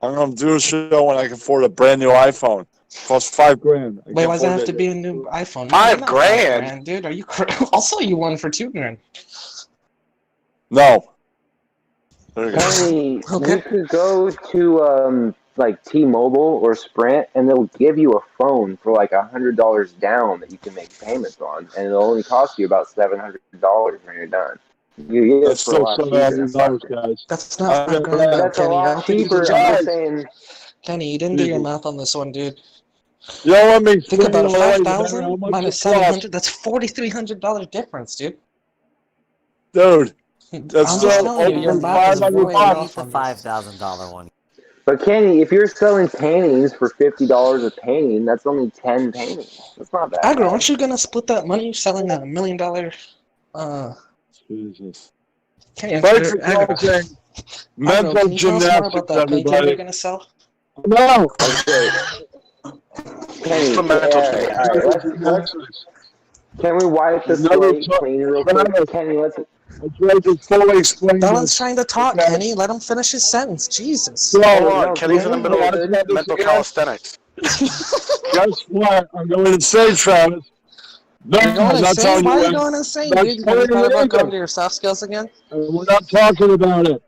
I'm gonna do a show when I can afford a brand new iPhone. Costs $5,000. Wait, why does it have to be a new iPhone? $5,000? Dude. Are you? I'll sell you one for $2,000. No. There you go. Kenny, Okay. you could go to like T-Mobile or Sprint, and they'll give you a phone for like $100 down that you can make payments on, and it'll only cost you about $700 when you're done. You get it That's for a still lot cheaper than $700, guys. That's not $5,000, though, That's a Kenny. I lot don't think you did cheaper. your I'm math. just saying. Kenny, you didn't do your math on this one, dude. You don't let me Think about it. how 5,000 much minus it costs. 700. That's $4,300 difference, dude. Dude, I'm that's just still telling you, your over math is $500. way Eat off the on this. $5,000 one. But Kenny, if you're selling paintings for $50 a painting, that's only 10 paintings. That's not that Agro, bad. aren't you gonna split that money selling that $1 million? Jesus. Kenny, Thanks for Agro. saying Agro, mental can you tell us more about gymnastics, that painting everybody. you're gonna sell? No. Okay. Kenny, the mental all right, can we wipe the slate clean real quick? Kenny, let's. I tried to fully explain Dylan's this. trying to talk, Okay. Kenny. Let him finish his sentence. Jesus. Hold on, No, Kenny's in the middle of mental calisthenics. Guess what? I'm going to say, Travis. No, You're going I'm not insane? telling Why you are you when. going insane, That's dude? Have you thought about going illegal. to your soft skills again? And we're not talking about it.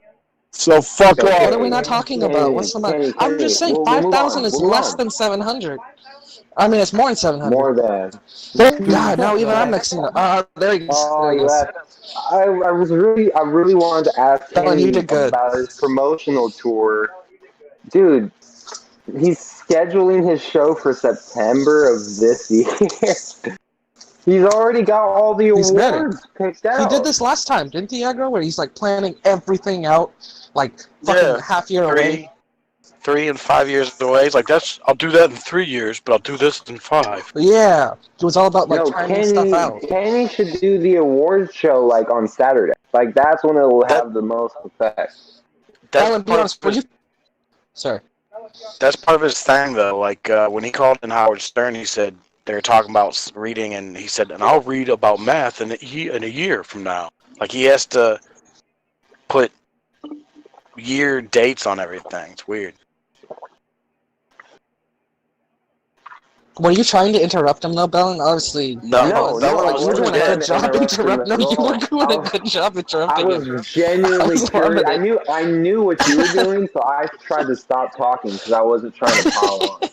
So fuck off. What are we not talking about? What's the matter? I'm just saying, we'll move 5,000 on. is Move less on. than 700. I mean, it's more than 700. More than. God, now even I'm mixing it up. There he goes. Oh, There he you goes. left. I really wanted to ask Dylan, you Kenny did good. about his promotional tour. Dude, he's scheduling his show for September of this year. He's already got all the He's ready. awards picked out. He did this last time, didn't he, Agro? Where he's like planning everything out, like fucking half year away. 3 and 5 years away. He's like, I'll do that in 3 years, but I'll do this in 5. Yeah, it was all about like No, timing stuff out. Kenny should do the awards show like on Saturday. Like that's when it will have the most effect. Alan, be honest, were you? Sorry. That's part of his thing, though. Like when he called in Howard Stern, he said they were talking about reading, and he said, "And I'll read about math in a year from now." Like he has to put year dates on everything. It's weird. Were you trying to interrupt him though, Bellin? Obviously, No, you were doing a good job interrupting. No, you were doing I a good job interrupting. was genuinely curious. I knew what you were doing, so I tried to stop talking because I wasn't trying to pile on.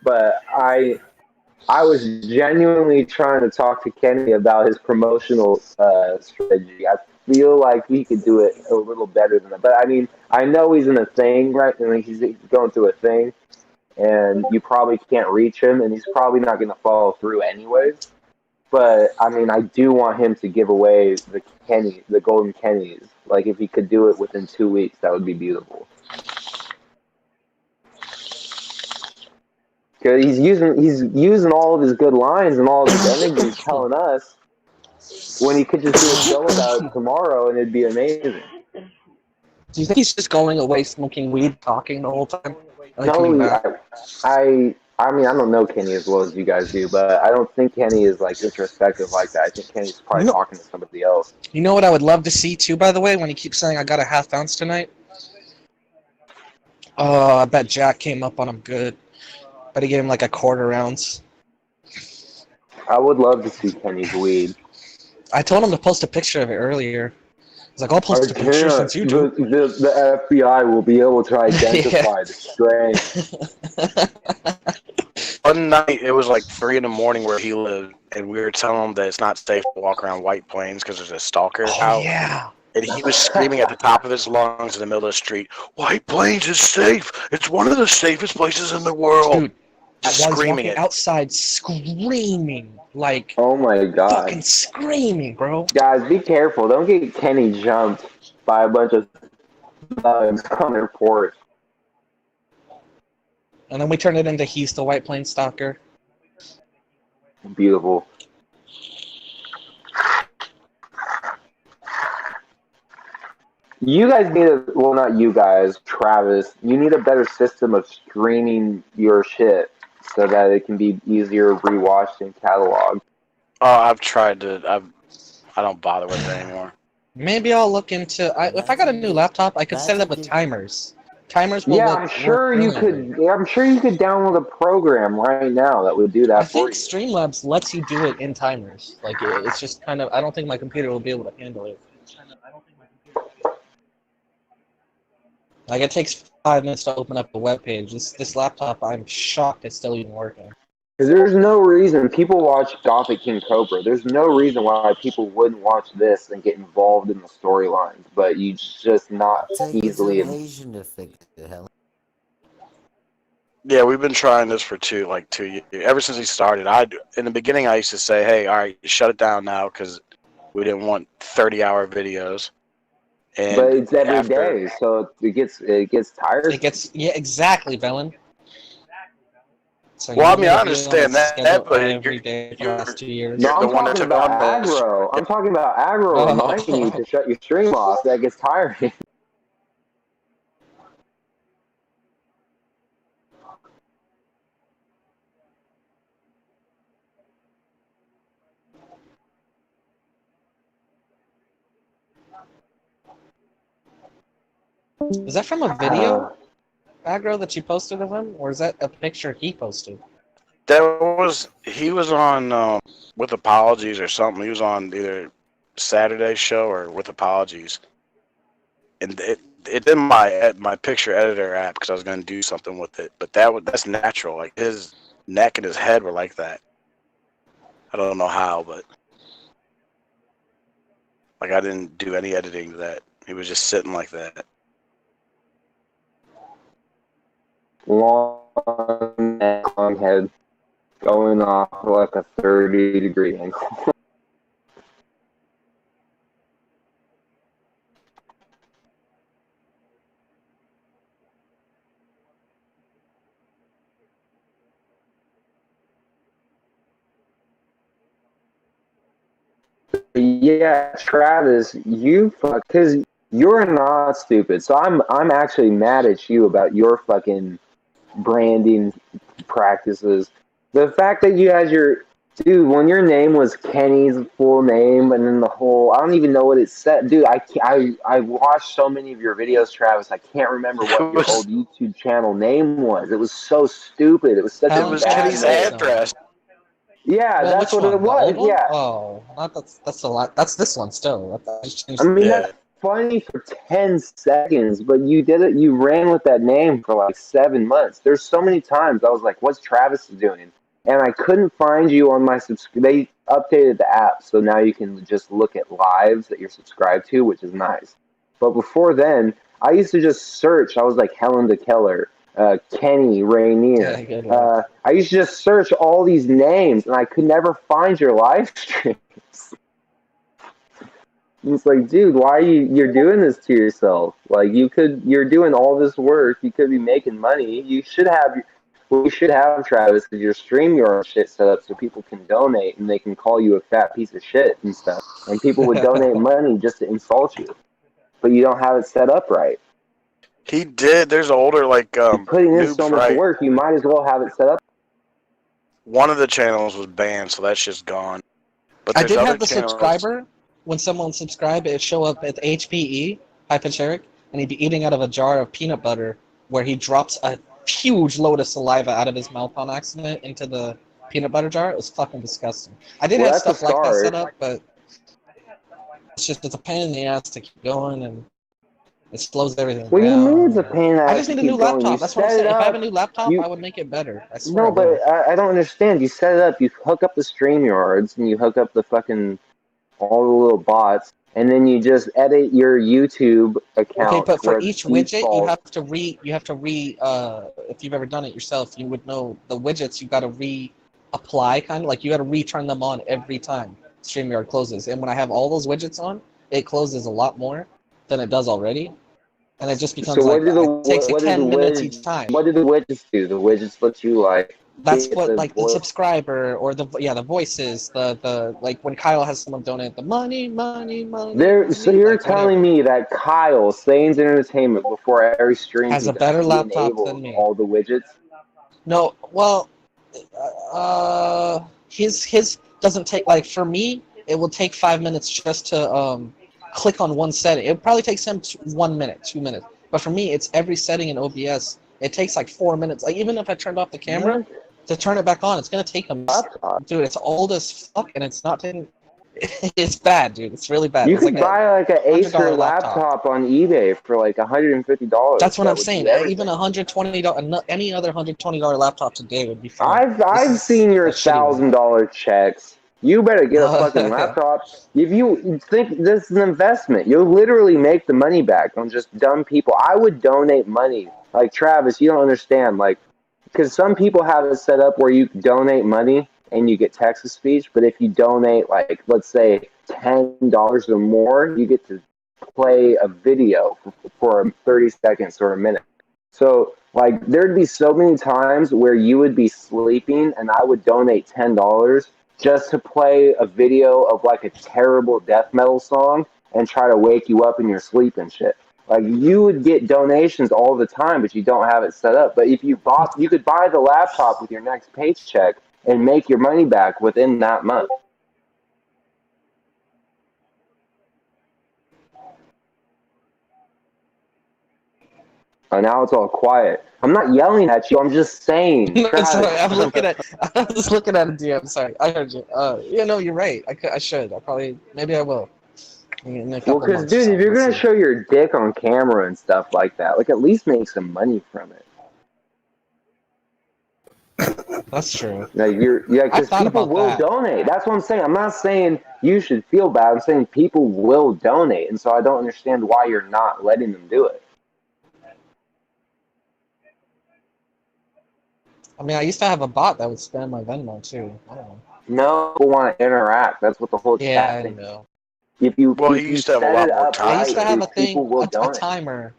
But I was genuinely trying to talk to Kenny about his promotional strategy. I feel like he could do it a little better than that. But I mean, I know he's in a thing, right? I mean, he's going through a thing, and you probably can't reach him, and he's probably not going to follow through anyways. But I mean, I do want him to give away the golden Kennys. Like if he could do it within 2 weeks, that would be beautiful. Because he's using all of his good lines and all of his energy telling us when he could just do a show about it tomorrow and it'd be amazing. Do you think he's just going away smoking weed, talking the whole time? No, I mean, I don't know Kenny as well as you guys do, but I don't think Kenny is like introspective like that. I think Kenny's probably talking to somebody else. You know what I would love to see too, by the way, when he keeps saying I got a half ounce tonight? Oh, I bet Jack came up on him good. But he gave him like a quarter ounce. I would love to see Kenny's weed. I told him to post a picture of it earlier. He's like, I'll post a picture since you do. The FBI will be able to identify the strain. One night, it was like 3 in the morning where he lived, and we were telling him that it's not safe to walk around White Plains because there's a stalker out. Yeah. And he was screaming at the top of his lungs in the middle of the street, "White Plains is safe. It's one of the safest places in the world." Dude, just while he's screaming walking it. outside, screaming. Like, oh my god. Fucking screaming, bro. Guys, be careful. Don't get Kenny jumped by a bunch of thugs on their porch. And then we turn it into he's the White Plains stalker. Beautiful. You guys need well, not you guys, Travis, you need a better system of streaming your shit so that it can be easier rewatched and cataloged. Oh, I've tried to. I don't bother with it anymore. Maybe I'll look into. If I got a new laptop, I could set it up with timers. Timers will work. I'm sure you could. I'm sure you could download a program right now that would do that for you. I think Streamlabs lets you do it in timers. Like it's just kind of. I don't think my computer will be able to handle it. Like it takes 5 minutes to open up a web page. This laptop, I'm shocked it's still even working. Because there's no reason people watch Gothic King Cobra. There's no reason why people wouldn't watch this and get involved in the storylines, but you just not easily. To fix it, Helen. Yeah, we've been trying this for 2 years. Ever since he started, in the beginning I used to say, "Hey, all right, shut it down now," because we didn't want 30-hour videos. And but it's every day, so it gets tired. Yeah, exactly, Bellin. So well, I mean, I understand that, but every day for the last 2 years. No, I'm talking about aggro. I'm talking about aggro reminding you to shut your stream off. That gets tiring. Is that from a video, aggro, that you posted of him, or is that a picture he posted? He was on With Apologies or something. He was on either Saturday show or With Apologies, and it did my picture editor app because I was going to do something with it. But that's natural. Like his neck and his head were like that. I don't know how, but like I didn't do any editing to that. He was just sitting like that. Long head going off like a 30-degree angle. Yeah, Travis, you fuck, because you're not stupid. So I'm actually mad at you about your fucking branding practices. The fact that you had your dude when your name was Kenny's full name, and then the whole I don't even know what it said, dude. I watched so many of your videos, Travis. I can't remember what It your was old YouTube channel name was. It was so stupid. It was such it a Helen was bad Taylor's Kenny's next name. one. address. Yeah, Well, that's which what it one? The old was. one? Yeah, Oh, not that's a lot. That's this one still. I just I changed. mean Yeah. that's funny for 10 seconds, but you did it. You ran with that name for like 7 months. There's so many times I was like, "What's Travis doing?" And I couldn't find you on my They updated the app, so now you can just look at lives that you're subscribed to, which is nice. But before then, I used to just search. I was like Helen DeKeller, Kenny Rainier. Yeah, good luck. I used to just search all these names, and I could never find your live streams. It's like, dude, why are you're doing this to yourself? Like, you're doing all this work. You could be making money. You should have, what you should have, Travis, is your StreamYard shit set up so people can donate and they can call you a fat piece of shit and stuff. And people would donate money just to insult you, but you don't have it set up right. He did. There's older like You're putting in Noob so much Fright. work, you might as well have it set up. One of the channels was banned, so that's just gone. But I there's did other have the channels. subscriber. When someone subscribed, it show up at HBE, Hypercheric, and he'd be eating out of a jar of peanut butter where he drops a huge load of saliva out of his mouth on accident into the peanut butter jar. It was fucking disgusting. I did Well, have that's a stuff like that set start. up, but it's a pain in the ass to keep going, and it slows everything What do you mean it's down. a pain in the I ass just to need a new keep going? You laptop. That's what I'm set it saying. If I have a up. new laptop, You I would make it better. I swear I No, would. but I don't understand. You set it up, you hook up the StreamYards, and you hook up the fucking all the little bots, and then you just edit your YouTube Okay, account but to for where the each widget, you default. have to if you've ever done it yourself, you would know the widgets you got to apply kind of like you got to return them on every time StreamYard closes. And when I have all those widgets on, it closes a lot more than it does already, and it just So becomes like it takes like what do the 10 minutes each time. what do the widgets do? The widgets let you like That's get what the like the voice. subscriber or the voices, the like when Kyle has someone donate the money, So you're like telling whatever. me that Kyle Sains Entertainment before every stream Has he a does, better he laptop enables than me. all the widgets? No, well, his doesn't take like for me. It will take 5 minutes just to click on one setting. It probably takes him 1 minute, 2 minutes. But for me, it's every setting in OBS. It takes like 4 minutes. Like even if I turned off the camera What? to turn it back on, it's gonna take him. Laptop? Dude, it's old as fuck, and it's not taking. It's bad, dude. It's really bad. You It's like could a buy like an Acer $100 laptop. laptop on eBay for like $150. That's what That I'm would do saying. Even everything. $120, any other $120 laptop today would be fine. I've seen your A shitty one. $1,000 checks. You better get a fucking laptop. If you think this is an investment, you'll literally make the money back on just dumb people. I would donate money. Like Travis, you don't understand. Like, because some people have it set up where you donate money and you get text to speech, but if you donate like let's say $10 or more, you get to play a video for 30 seconds or a minute. So like there'd be so many times where you would be sleeping and I would donate $10 just to play a video of like a terrible death metal song and try to wake you up in your sleep and shit. Like you would get donations all the time, but you don't have it set up. But if you could buy the laptop with your next paycheck and make your money back within that month. And now it's all quiet. I'm not yelling at you. I'm just saying. No, Travis, sorry, I'm looking at. I was looking at a DM. Sorry, I heard you. Yeah, no, you're right. I should. Maybe I will. In a couple well, because months or dude, if something, you're let's gonna see. show your dick on camera and stuff like that, like at least make some money from it. That's true. Like because people about will that. donate. That's what I'm saying. I'm not saying you should feel bad. I'm saying people will donate, and so I don't understand why you're not letting them do it. I mean, I used to have a bot that would spam my Venmo too. I don't know. No, people want to interact. That's what the whole Yeah, chat I thing. know. If you used to have a set lot it more up time. I used to right, have a people thing, will a donate. timer.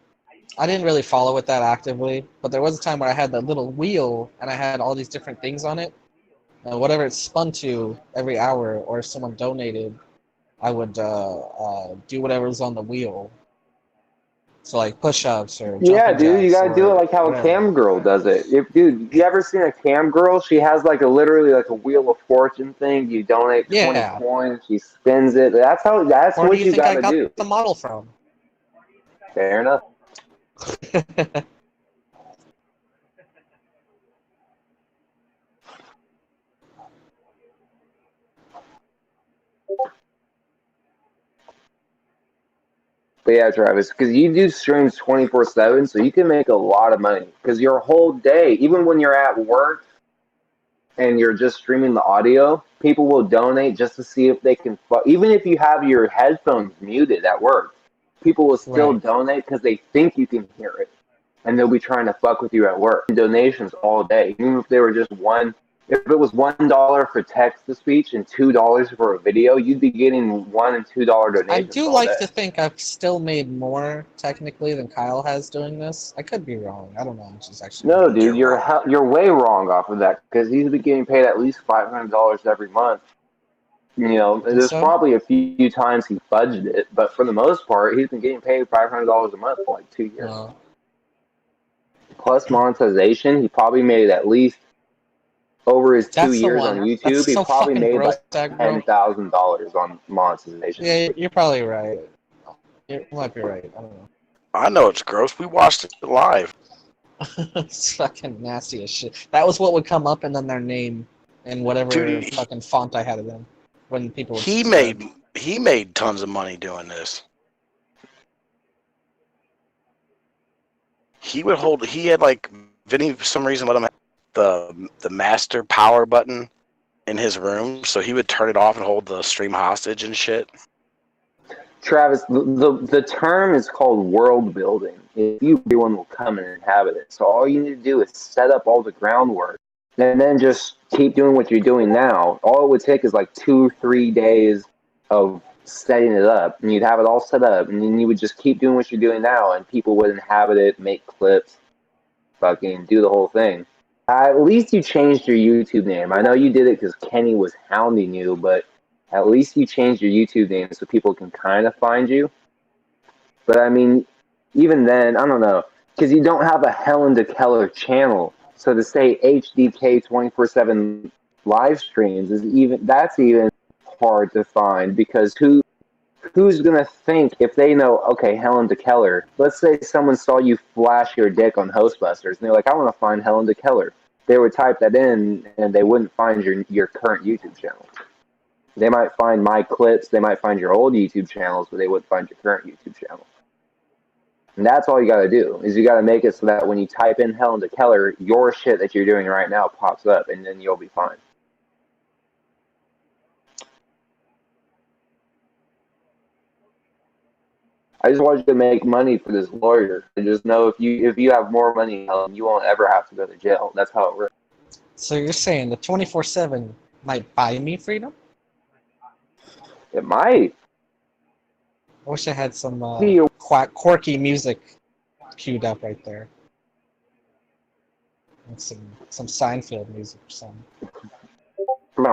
I didn't really follow it that actively, but there was a time where I had that little wheel and I had all these different things on it. And whatever it spun to every hour, or if someone donated, I would do whatever's on the wheel. So like push-ups or Yeah, jumping dude, you jacks gotta do it or like how a whatever. cam girl does it. Dude, you ever seen a cam girl? She has like literally like a wheel of fortune thing. You donate 20 Yeah. coins, she spins it. That's Where do what you you think I gotta got do. the model from? Fair enough. But yeah, Travis, because you do streams 24/7, so you can make a lot of money. Because your whole day, even when you're at work and you're just streaming the audio, people will donate just to see if they can. Even if you have your headphones muted at work, people will still Right. donate because they think you can hear it, and they'll be trying to fuck with you at work. Donations all day, even if they were just one. If it was $1 for text to speech and $2 for a video, you'd be getting $1 and $2 I donations do all like day. to think I've still made more technically than Kyle has doing this. I could be wrong. I don't know how much he's actually No, making. dude, you're way wrong off of that because he's been getting paid at least $500 every month. You know, Think there's so? probably a few times he fudged it, but for the most part, he's been getting paid $500 a month for like 2 years. Plus monetization, he probably made at least over his 2 That's the years on one. That's YouTube. He so probably fucking made gross, like aggro. $10,000 on monetization. Yeah, you're probably right. You might be right. I don't know. I know it's gross. We watched it live. It's fucking nasty as shit. That was what would come up and then their name and whatever Dude, fucking font I had it in when people would He made tons of money doing this. He had like Vinny for some reason let him have the master power button in his room, so he would turn it off and hold the stream hostage and shit. Travis, the term is called world building. If you, everyone will come and inhabit it. So all you need to do is set up all the groundwork, and then just keep doing what you're doing now. All it would take is like 2-3 days of setting it up, and you'd have it all set up, and then you would just keep doing what you're doing now, and people would inhabit it, make clips, fucking do the whole thing. At least you changed your YouTube name. I know you did it because Kenny was hounding you, but at least you changed your YouTube name so people can kind of find you. But I mean, even then, I don't know, because you don't have a Helen DeKellar channel. So to say HDK 24/7 live streams is even hard to find because who's gonna think if they know, okay, Helen DeKellar. Let's say someone saw you flash your dick on Hostbusters and they're like, I want to find Helen DeKellar. They would type that in and they wouldn't find your current YouTube channel. They might find my clips, they might find your old YouTube channels, but they wouldn't find your current YouTube channel. And that's all you got to do is you got to make it so that when you type in Helen DeKellar, your shit that you're doing right now pops up, and then you'll be fine. I just want you to make money for this lawyer. And just know if you have more money, Helen, you won't ever have to go to jail. That's how it works. So you're saying the 24/7 might buy me freedom? It might. I wish I had some See, quirky music queued up right there. Like some Seinfeld music or something. And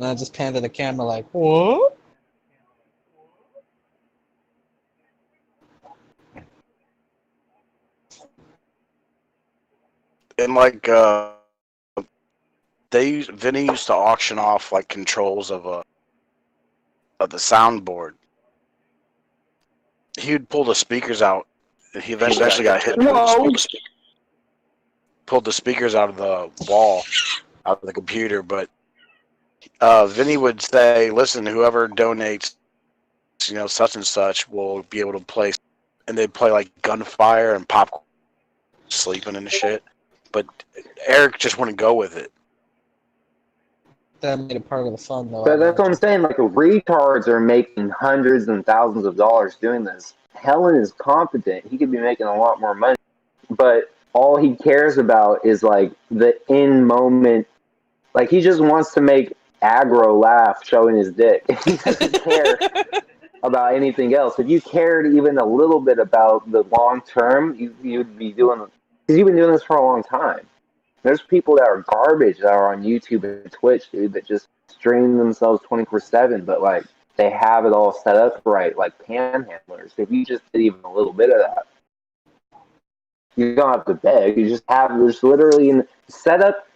I just pan to the camera like, what? And like Vinny used to auction off like controls of the soundboard. He would pull the speakers out. He eventually got hit. Pulled the speakers out of the wall, out of the computer. But Vinny would say, "Listen, whoever donates, such and such, will be able to play." And they'd play like Gunfire and Pop, sleeping and shit. But Eric just wouldn't go with it. That made it part of the fun, though. But that's what I'm saying. Like, retards are making hundreds and thousands of dollars doing this. Helen is competent. He could be making a lot more money. But all he cares about is, like, the in-moment. Like, he just wants to make aggro laugh showing his dick. He doesn't care about anything else. If you cared even a little bit about the long term, you'd be doing. Because you've been doing this for a long time. There's people that are garbage that are on YouTube and Twitch, dude, that just stream themselves 24/7, but like they have it all set up right, like panhandlers. If you just did even a little bit of that, you don't have to beg. You just have there's literally set up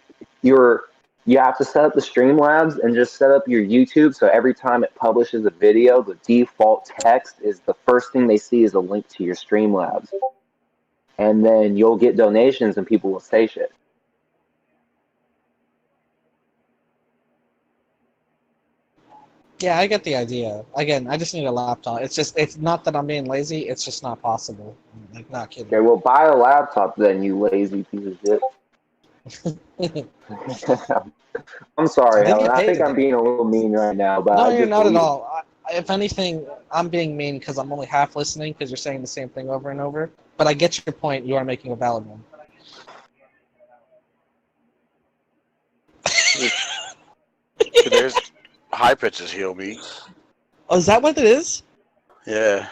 your. You have to set up the Streamlabs and just set up your YouTube so every time it publishes a video, the default text is the first thing they see is a link to your Streamlabs. And then you'll get donations and people will say shit. Yeah, I get the idea. Again, I just need a laptop. It's not that I'm being lazy. It's just not possible. Like, not kidding. Okay, well, buy a laptop then, you lazy piece of shit. I'm sorry, They Helen. get I paid think to I'm do it. being a little mean right now, but No, I you're just not at believe. all. If anything, I'm being mean because I'm only half listening because you're saying the same thing over and over. But I get your point. You are making a valid one. There's high pitches he'll be. Oh, is that what it is? Yeah.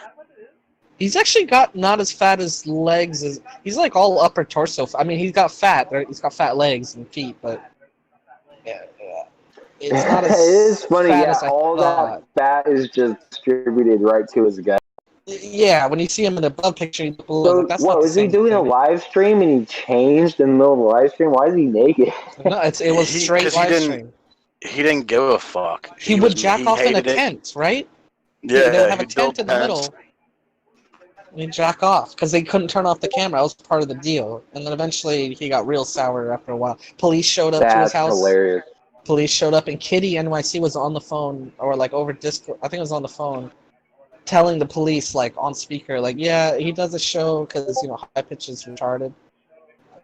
He's actually got not as fat as legs as he's like all upper torso. I mean, he's got fat. Right? He's got fat legs and feet, but yeah. It's not as It is funny, fat yeah. as I All thought. that fat is just distributed right to his gut. Yeah, when you see him in the above picture, you look So, like that's what not the was he same doing a thing. live stream and he changed in the middle of the live stream? Why is he naked? No, it was straight live stream. He didn't give a fuck. He would He jack off in a hated it. tent, right? They would Yeah, have a he built tent in the tents. middle. And he'd jack off because they couldn't turn off the camera. That was part of the deal. And then eventually he got real sour after a while. Police showed up to his That's house. hilarious. Police showed up, and Kitty NYC was on the phone, or like over Discord. I think it was on the phone, telling the police, like on speaker, like, yeah, he does a show because high pitch is retarded.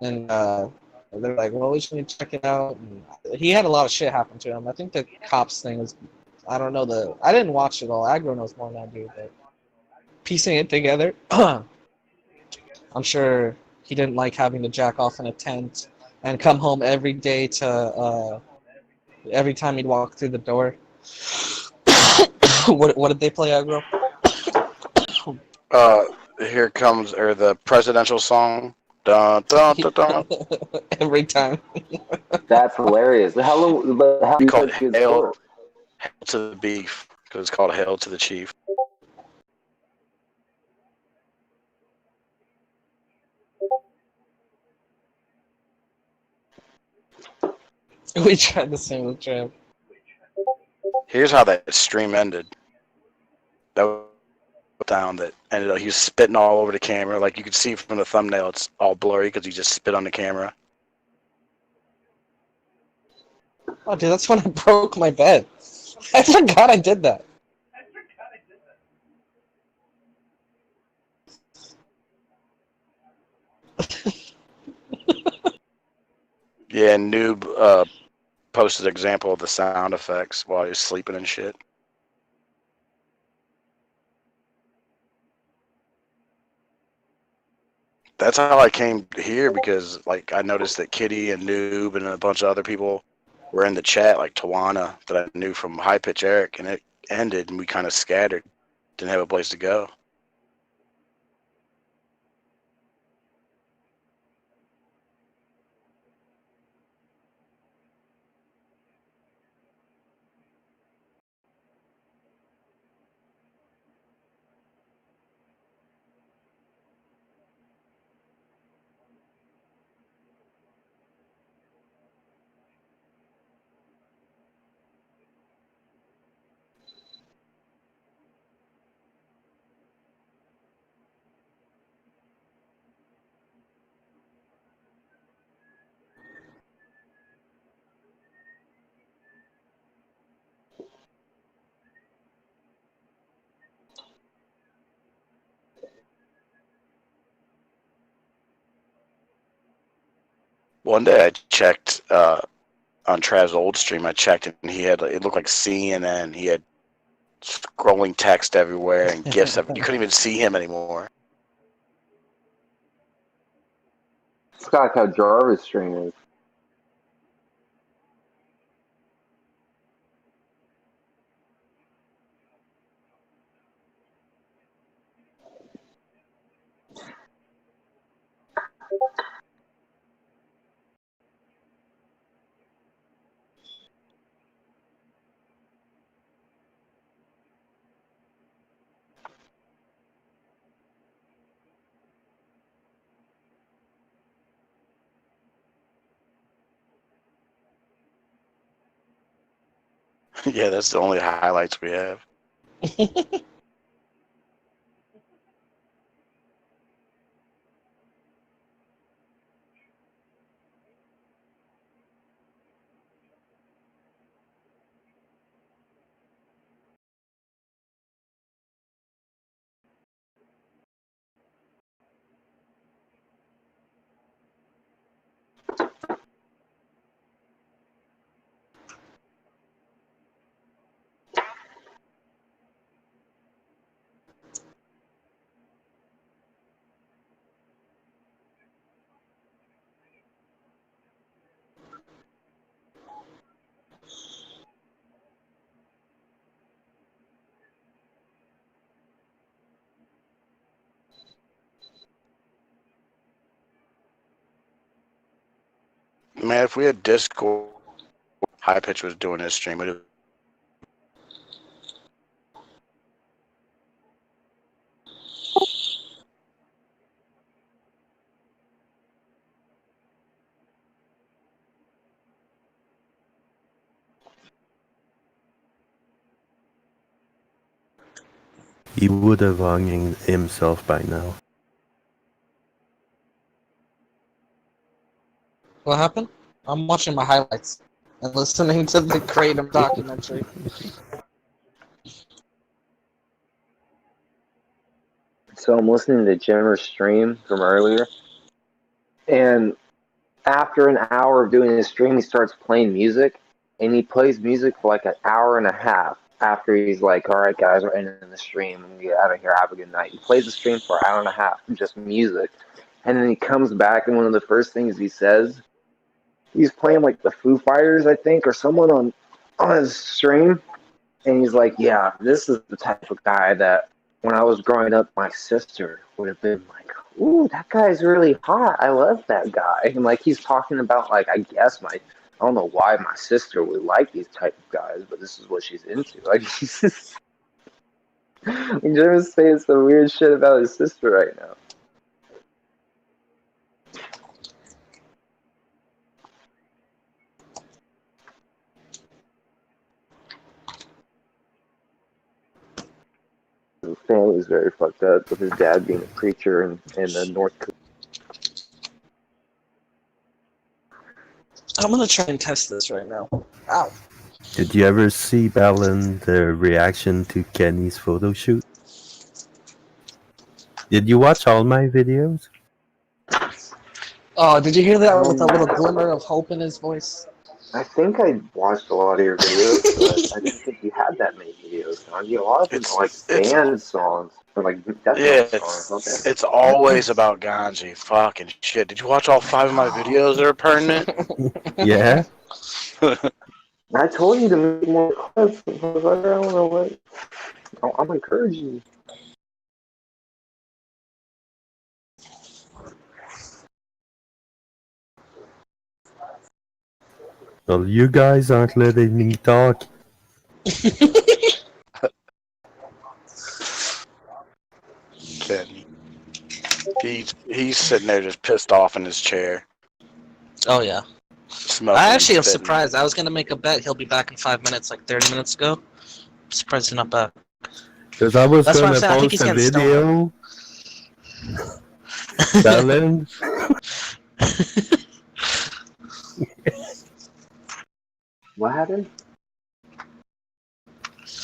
And they're like, well, we should check it out. And he had a lot of shit happen to him. I think the cops thing was, I don't know, I didn't watch it all. Aggro knows more than I do, but piecing it together, I'm sure he didn't like having to jack off in a tent and come home every day to, every time he'd walk through the door. What did they play, Aggro? Here comes the presidential song. Dun, dun, dun, dun. Every time. That's hilarious. How do We you call think it it's Hail for? to the Beef because it's called Hail to the Chief. We tried the same with Trev. Here's how that stream ended. That was down that ended up he was spitting all over the camera. Like you could see from the thumbnail, it's all blurry because he just spit on the camera. Oh, dude, that's when I broke my bed. I forgot I did that. Yeah, Noob posted an example of the sound effects while he was sleeping and shit. That's how I came here because like I noticed that Kitty and Noob and a bunch of other people were in the chat, like Tawana that I knew from High Pitch Eric, and it ended and we kind of scattered, didn't have a place to go. One day I checked on Trav's old stream. I checked and he had it looked like CNN. He had scrolling text everywhere and gifs. You couldn't even see him anymore. It's like how Jarvis stream is. Yeah, that's the only highlights we have. Man, if we had Discord, High Pitch was doing his stream, it. He would have hung himself by now. What happened? I'm watching my highlights and listening to the Kratom documentary. So I'm listening to Jimmer's stream from earlier, and after an hour of doing his stream, he starts playing music, and he plays music for like an hour and a half after he's like, all right, guys, we're ending the stream, and get out of here, have a good night. He plays the stream for an hour and a half, just music, and then he comes back, and one of the first things he says, he's playing like the Foo Fighters, I think, or someone on his stream, and he's like, yeah, this is the type of guy that when I was growing up, my sister would have been like, ooh, that guy's really hot. I love that guy. And like he's talking about like I guess I don't know why my sister would like these type of guys, but this is what she's into. Like he's just Jim's saying some weird shit about his sister right now. His family's very fucked up with his dad being a preacher in the North Korea. I'm gonna try and test this right now. Ow. Did you ever see, Ballin, the reaction to Kenny's photo shoot? Did you watch all my videos? Oh, did you hear that with a little glimmer of hope in his voice? I think I watched a lot of your videos, but I didn't think you had that many videos. A lot of them are like band songs or like death metal songs. It's always about Ganji. Fucking shit. Did you watch all 5 of my videos that are pertinent? Yeah. I told you to make more clips. I don't know what. I'm encouraging you. Well, you guys aren't letting me talk. Kenny. He's sitting there just pissed off in his chair. Oh yeah. Smoking I actually am spitting. surprised. I was gonna make a bet he'll be back in 5 minutes, like 30 minutes ago. I'm surprised he's not back. Because I was That's going what to I'm saying. I think he's post a getting video. Ballin. What happened?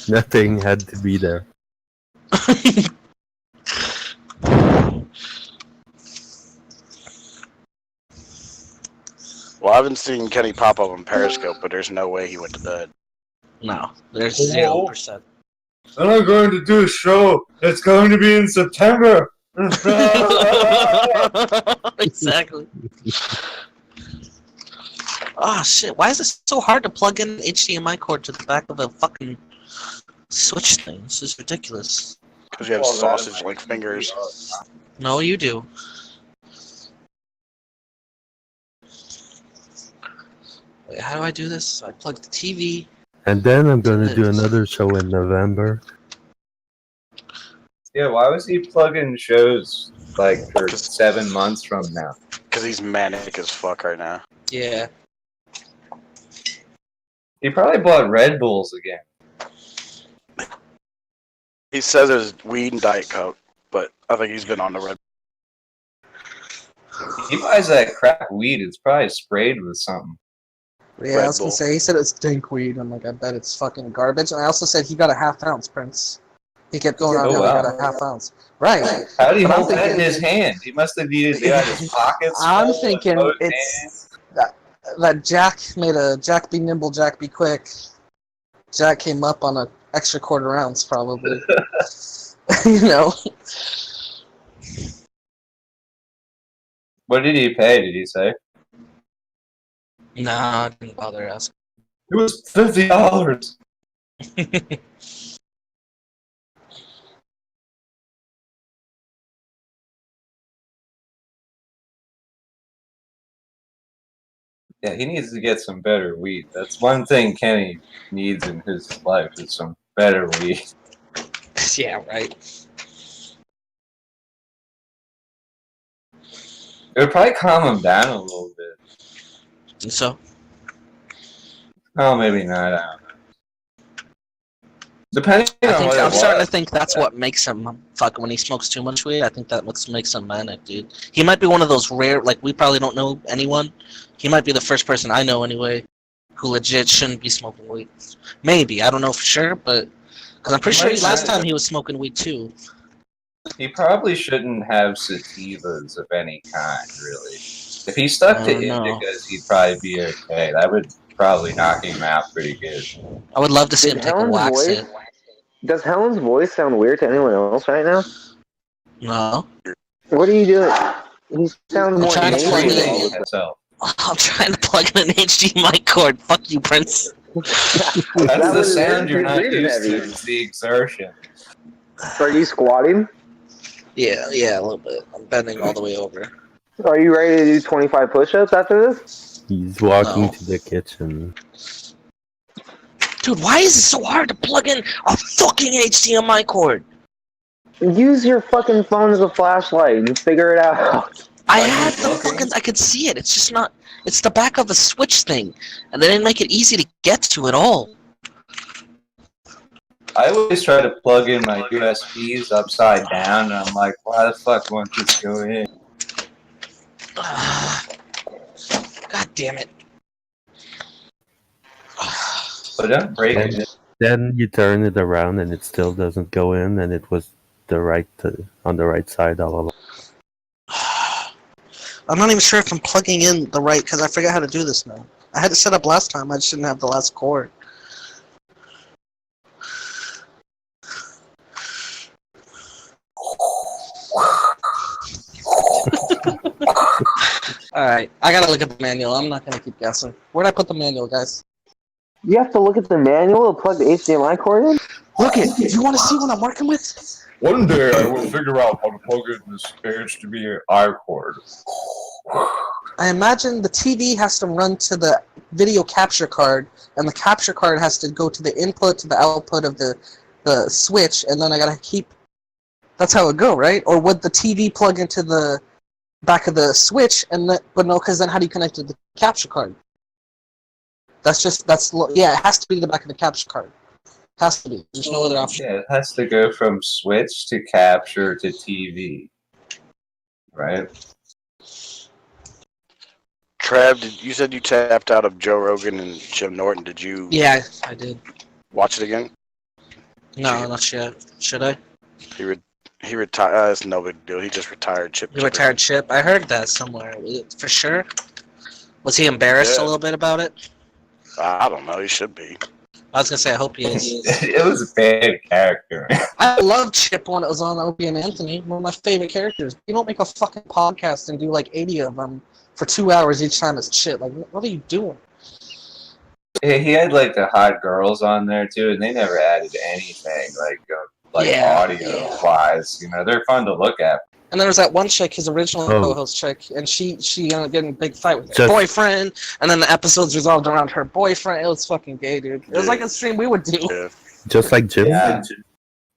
Nothing had to be there. Well, I haven't seen Kenny pop up on Periscope, but there's no way he went to bed. No, there's 0%. I'm not going to do a show. It's going to be in September. Exactly. Oh shit! Why is it so hard to plug in an HDMI cord to the back of a fucking Switch thing? This is ridiculous. Because you have sausage link fingers. No, you do. Wait, how do I do this? I plug the TV. And then I'm going to do another show in November. Yeah, why was he plugging shows like for 7 months from now? Because he's manic as fuck right now. Yeah. He probably bought Red Bulls again. He says there's weed and Diet Coke, but I think he's been on the red. He buys that crap weed. It's probably sprayed with something. Yeah, I was gonna say, he said it's dank weed. I'm like, I bet it's fucking garbage. And I also said he got a half ounce, Prince. He kept going on, he got a half ounce. Right. How did he But I'm hold that in thinking- his hand? He must have needed to out his pockets. I'm thinking it's that Jack be nimble, Jack be quick. Jack came up on an extra quarter ounce, probably. You know. What did he pay? Did he say? Nah, I didn't bother asking. It was $50. Yeah, he needs to get some better weed. That's one thing Kenny needs in his life is some better weed. Yeah, right. It would probably calm him down a little bit. So? Oh, maybe not. I don't know. Depending on what I'm it starting was. to think that's what makes him fuck when he smokes too much weed. I think that makes him manic, dude. He might be one of those rare, like, we probably don't know anyone. He might be the first person I know anyway who legit shouldn't be smoking weed. Maybe, I don't know for sure, but because I'm pretty sure last time he was smoking weed too. He probably shouldn't have sativas of any kind, really. If he stuck to indicas, he'd probably be okay. That would probably knock him out pretty good. I would love to see him take a wax hit. Does Helen's voice sound weird to anyone else right now? No. What are you doing? He sounds more trying to plug nasally. in. I'm trying to plug in an HDMI cord. Fuck you, Prince. That's the sound you're not used to. It's the exertion. Are you squatting? Yeah, a little bit. I'm bending all the way over. Are you ready to do 25 push-ups after this? He's walking to the kitchen. Dude, why is it so hard to plug in a fucking HDMI cord? Use your fucking phone as a flashlight and figure it out. I had the fucking, I could see it. It's just not, it's the back of a switch thing. And they didn't make it easy to get to at all. I always try to plug in my USBs upside down, and I'm like, why the fuck won't this go in? God damn it. But don't break it. Then you turn it around and it still doesn't go in, and it was on the right side all along. I'm not even sure if I'm plugging in the right, because I forgot how to do this now. I had it set up last time, I just didn't have the last cord. Alright, I gotta look at the manual. I'm not gonna keep guessing. Where'd I put the manual, guys? You have to look at the manual to plug the HDMI cord in? Look it! Do you want to see what I'm working with? One day I will figure out how to plug in this HDMI cord. I imagine the TV has to run to the video capture card, and the capture card has to go to the input to the output of the switch, and then I gotta keep... That's how it go, right? Or would the TV plug into the back of the switch, and but no, because then how do you connect to the capture card? Yeah, it has to be the back of the capture card. Has to be. There's no other option. Yeah, it has to go from switch to capture to TV. Right? Trav, you said you tapped out of Joe Rogan and Jim Norton. Did you? Yeah, I did. Watch it again? No, not yet. Should I? He retired. It's no big deal. He just retired. Chip. He retired Chip. I heard that somewhere. For sure. Was he embarrassed a little bit about it? I don't know. He should be. I was gonna say, I hope he is. It was a bad character. I loved Chip when it was on Opie and Anthony. One of my favorite characters. You don't make a fucking podcast and do like 80 of them for 2 hours each time. It's shit. Like, what are you doing? He had like the hot girls on there too, and they never added anything audio wise. You know, they're fun to look at. And there was that one chick, his original co-host chick, and she ended up getting a big fight with her Just- boyfriend, and then the episodes resolved around her boyfriend. It was fucking gay, dude. It was like a stream we would do. Just like Jim. Yeah.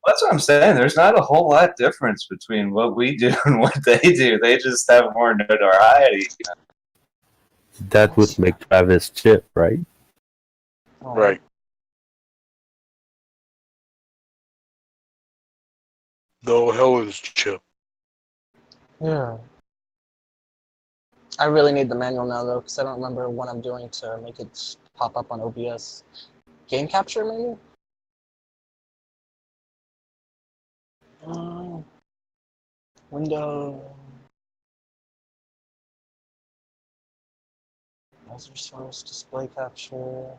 That's what I'm saying. There's not a whole lot difference between what we do and what they do. They just have more notoriety. That would make Travis Chip, right? Right. No Helen's chip. Yeah. I really need the manual now though, because I don't remember what I'm doing to make it pop up on OBS. Game capture maybe? Window. Browser source, display capture.